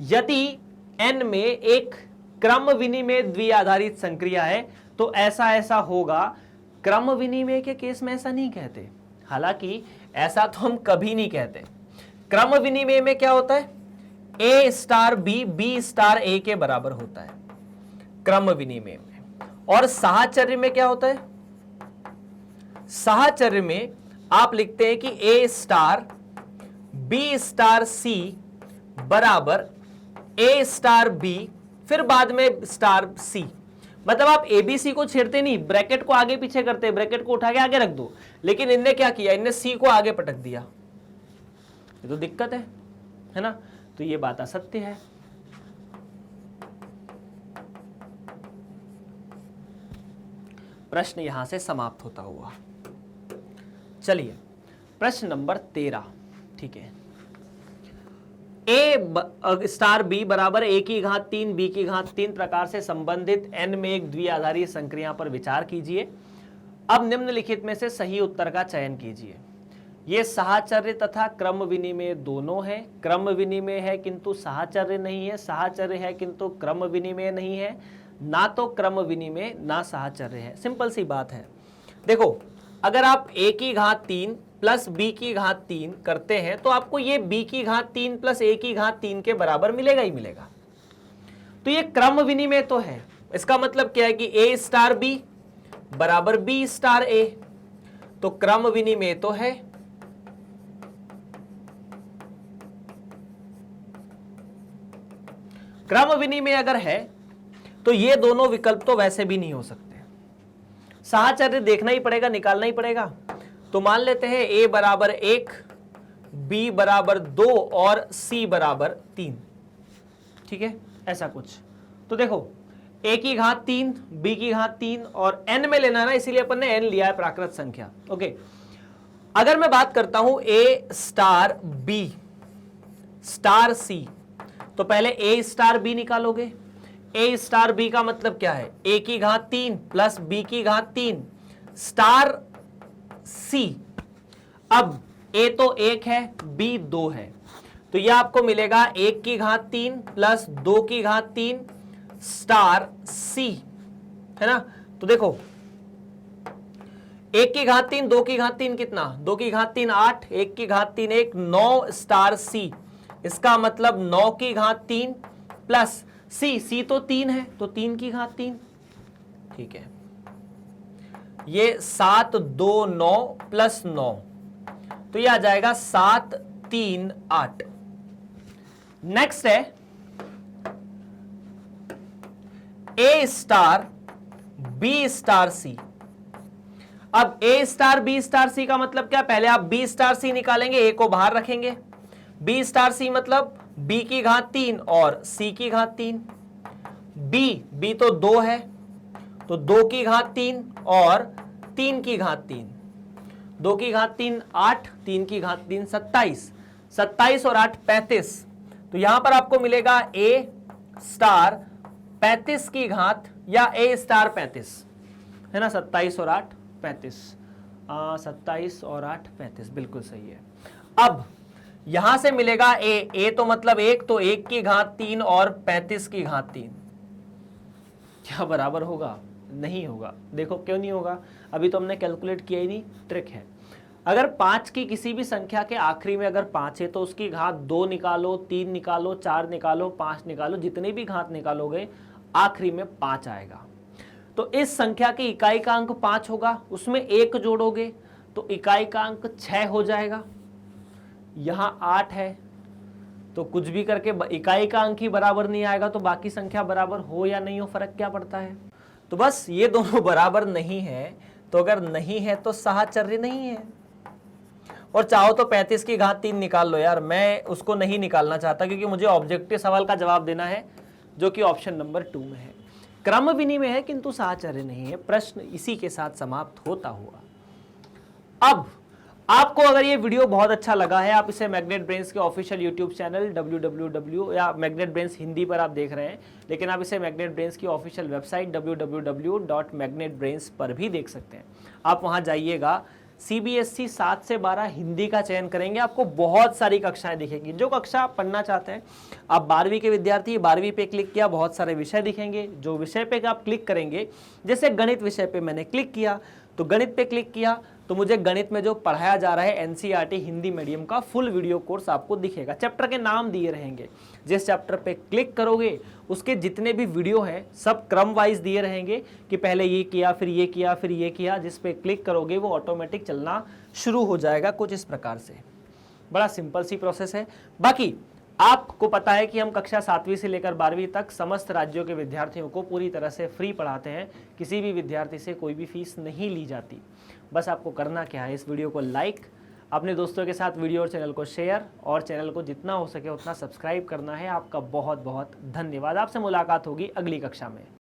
यदि n में एक क्रम विनिमय द्विआधारित संक्रिया है तो ऐसा ऐसा होगा। क्रम विनिमय के केस में ऐसा नहीं कहते, हालांकि ऐसा तो हम कभी नहीं कहते। क्रम विनिमय में क्या होता है? a star B, B star A के बराबर होता है क्रम विनिमय में। और साहचर्य में क्या होता है? साहचर्य में आप लिखते हैं कि a स्टार बी स्टार सी बराबर a स्टार बी, फिर बाद में स्टार सी। मतलब आप एबीसी को छेड़ते नहीं, ब्रैकेट को आगे पीछे करते, ब्रैकेट को उठा के आगे रख दो। लेकिन इनने क्या किया? इनने सी को आगे पटक दिया, ये तो दिक्कत है ना? तो ये बात असत्य है। प्रश्न यहां से समाप्त होता हुआ। चलिए प्रश्न नंबर 13। ठीक है, a स्टार b बराबर a की घात 3 b की घात 3 प्रकार से संबंधित n में एक द्विआधारी संक्रिया पर विचार कीजिए। अब निम्नलिखित में से सही उत्तर का चयन कीजिए। ये साहचर्य तथा क्रम विनिमय दोनों है। क्रम विनिमय है किंतु साहचर्य नहीं है, साहचर्य है किंतु क्रम विनिमय नहीं है, ना तो क्रम विनिमय ना साहचर्य है। सिंपल सी बात है। देखो, अगर आप a की घात 3 प्लस b की घात 3 करते हैं तो आपको ये b की घात 3 प्लस a की घात 3 के बराबर मिलेगा ही मिलेगा। तो ये क्रम विनिमय तो है। इसका मतलब क्या है कि a स्टार b बराबर b स्टार a, तो क्रम विनिमय तो है। क्रम विनिमय अगर है तो ये दोनों विकल्प तो वैसे भी नहीं हो सकते, साहचर्य देखना ही पड़ेगा, निकालना ही पड़ेगा। तो मान लेते हैं a बराबर 1, b बराबर 2 और c बराबर 3। ठीक है, ऐसा कुछ। तो देखो, a की घात 3, b की घात 3 और n में लेना ना, इसीलिए अपन ने n लिया है प्राकृत संख्या। ओके, अगर मैं बात करता हूं a स्टार b स्टार c, तो पहले a स्टार b निकालोगे। a स्टार b का मतलब क्या है? a की घात 3 प्लस b की घात 3 स्टार c। अब a तो 1 है, b 2 है, तो यह आपको मिलेगा 1 की घात 3 प्लस 2 की घात 3 स्टार c, है ना? तो देखो, 1 की घात 3, 2 की घात 3 कितना? 2 की घात 3 8, 1 की घात 3 1, 9 स्टार c। इसका मतलब 9 की घात 3 प्लस c तो 3 है, तो 3 की घात 3। ठीक है, ये 7 2 9 प्लस 9, तो ये आ जाएगा 7 3 8। नेक्स्ट है a स्टार b स्टार c। अब a स्टार b स्टार c का मतलब क्या? पहले आप b स्टार c निकालेंगे, a को बाहर रखेंगे। b स्टार c मतलब b की घात 3 और c की घात 3। b तो 2 है, तो 2 की घात 3 और 3 की घात 3। 2 की घात 3 8, 3 की घात 3 27, 27 और 8 35, तो यहां पर आपको मिलेगा a स्टार 35 की घात या a स्टार 35, है ना। 27 और 8 35, 27 और 8 35 बिल्कुल सही है। अब यहां से मिलेगा a तो मतलब 1, तो 1 की घात 3 और 35 की घात 3, क्या बराबर होगा? नहीं होगा। देखो क्यों नहीं होगा, अभी तो हमने कैलकुलेट किया ही नहीं, ट्रिक है। अगर 5 की किसी भी संख्या के आखिरी में अगर 5 है तो उसकी घात 2 निकालो, 3 निकालो, 4 निकालो, 5 निकालो, जितनी भी घात निकालोगे आखिरी में 5 आएगा। तो इस संख्या की इकाई का अंक 5 होगा, उसमें 1 जोड़ोगे तो इकाई का अंक 6 हो जाएगा। यहां 8 है तो कुछ भी करके इकाई का अंक ही बराबर नहीं आएगा, तो बाकी संख्या बराबर हो या नहीं हो फर्क क्या पड़ता है। तो बस ये दोनों बराबर नहीं है, तो अगर नहीं है तो साहचर्य नहीं है। और चाहो तो 35 की घात 3 निकाल लो यार, मैं उसको नहीं निकालना चाहता क्योंकि मुझे ऑब्जेक्टिव सवाल का जवाब देना है जो कि ऑप्शन नंबर 2 में है। क्रम विनिमय है किंतु साहचर्य नहीं है। प्रश्न इसी के साथ समाप्त होता हुआ। अब आपको अगर ये वीडियो बहुत अच्छा लगा है, आप इसे मैग्नेट ब्रेन्स के ऑफिशियल यूट्यूब चैनल www या मैग्नेट ब्रेन्स हिंदी पर आप देख रहे हैं, लेकिन आप इसे मैग्नेट ब्रेन्स की ऑफिशियल वेबसाइट www.magnetbrains पर भी देख सकते हैं। आप वहां जाइएगा, CBSE 7 से 12 हिंदी का चयन करेंगे, आपको बहुत सारी कक्षाएं दिखेंगी। जो कक्षा आप पढ़ना चाहते हैं, आप 12वीं के विद्यार्थी 12वीं पे क्लिक किया, बहुत सारे विषय दिखेंगे। जो विषय पे आप क्लिक करेंगे, जैसे गणित विषय पे मैंने क्लिक किया तो गणित पे क्लिक किया तो मुझे गणित में जो पढ़ाया जा रहा है NCERT हिंदी मीडियम का फुल वीडियो कोर्स आपको दिखेगा। चैप्टर के नाम दिए रहेंगे, जिस चैप्टर पे क्लिक करोगे उसके जितने भी वीडियो हैं सब क्रम वाइज दिए रहेंगे कि पहले ये किया, फिर ये किया, फिर ये किया। जिस पे क्लिक करोगे वो ऑटोमेटिक चलना शुरू हो जाएगा कुछ इस प्रकार से। बड़ा सिंपल सी प्रोसेस है। बाकी आपको पता है कि हम कक्षा 7वीं से लेकर 12वीं तक समस्त राज्यों के विद्यार्थियों को पूरी तरह से फ्री पढ़ाते हैं। किसी भी विद्यार्थी से कोई भी फीस नहीं ली जाती। बस आपको करना क्या है, इस वीडियो को लाइक, अपने दोस्तों के साथ वीडियो और चैनल को शेयर, और चैनल को जितना हो सके उतना सब्सक्राइब करना है। आपका बहुत बहुत धन्यवाद। आपसे मुलाकात होगी अगली कक्षा में।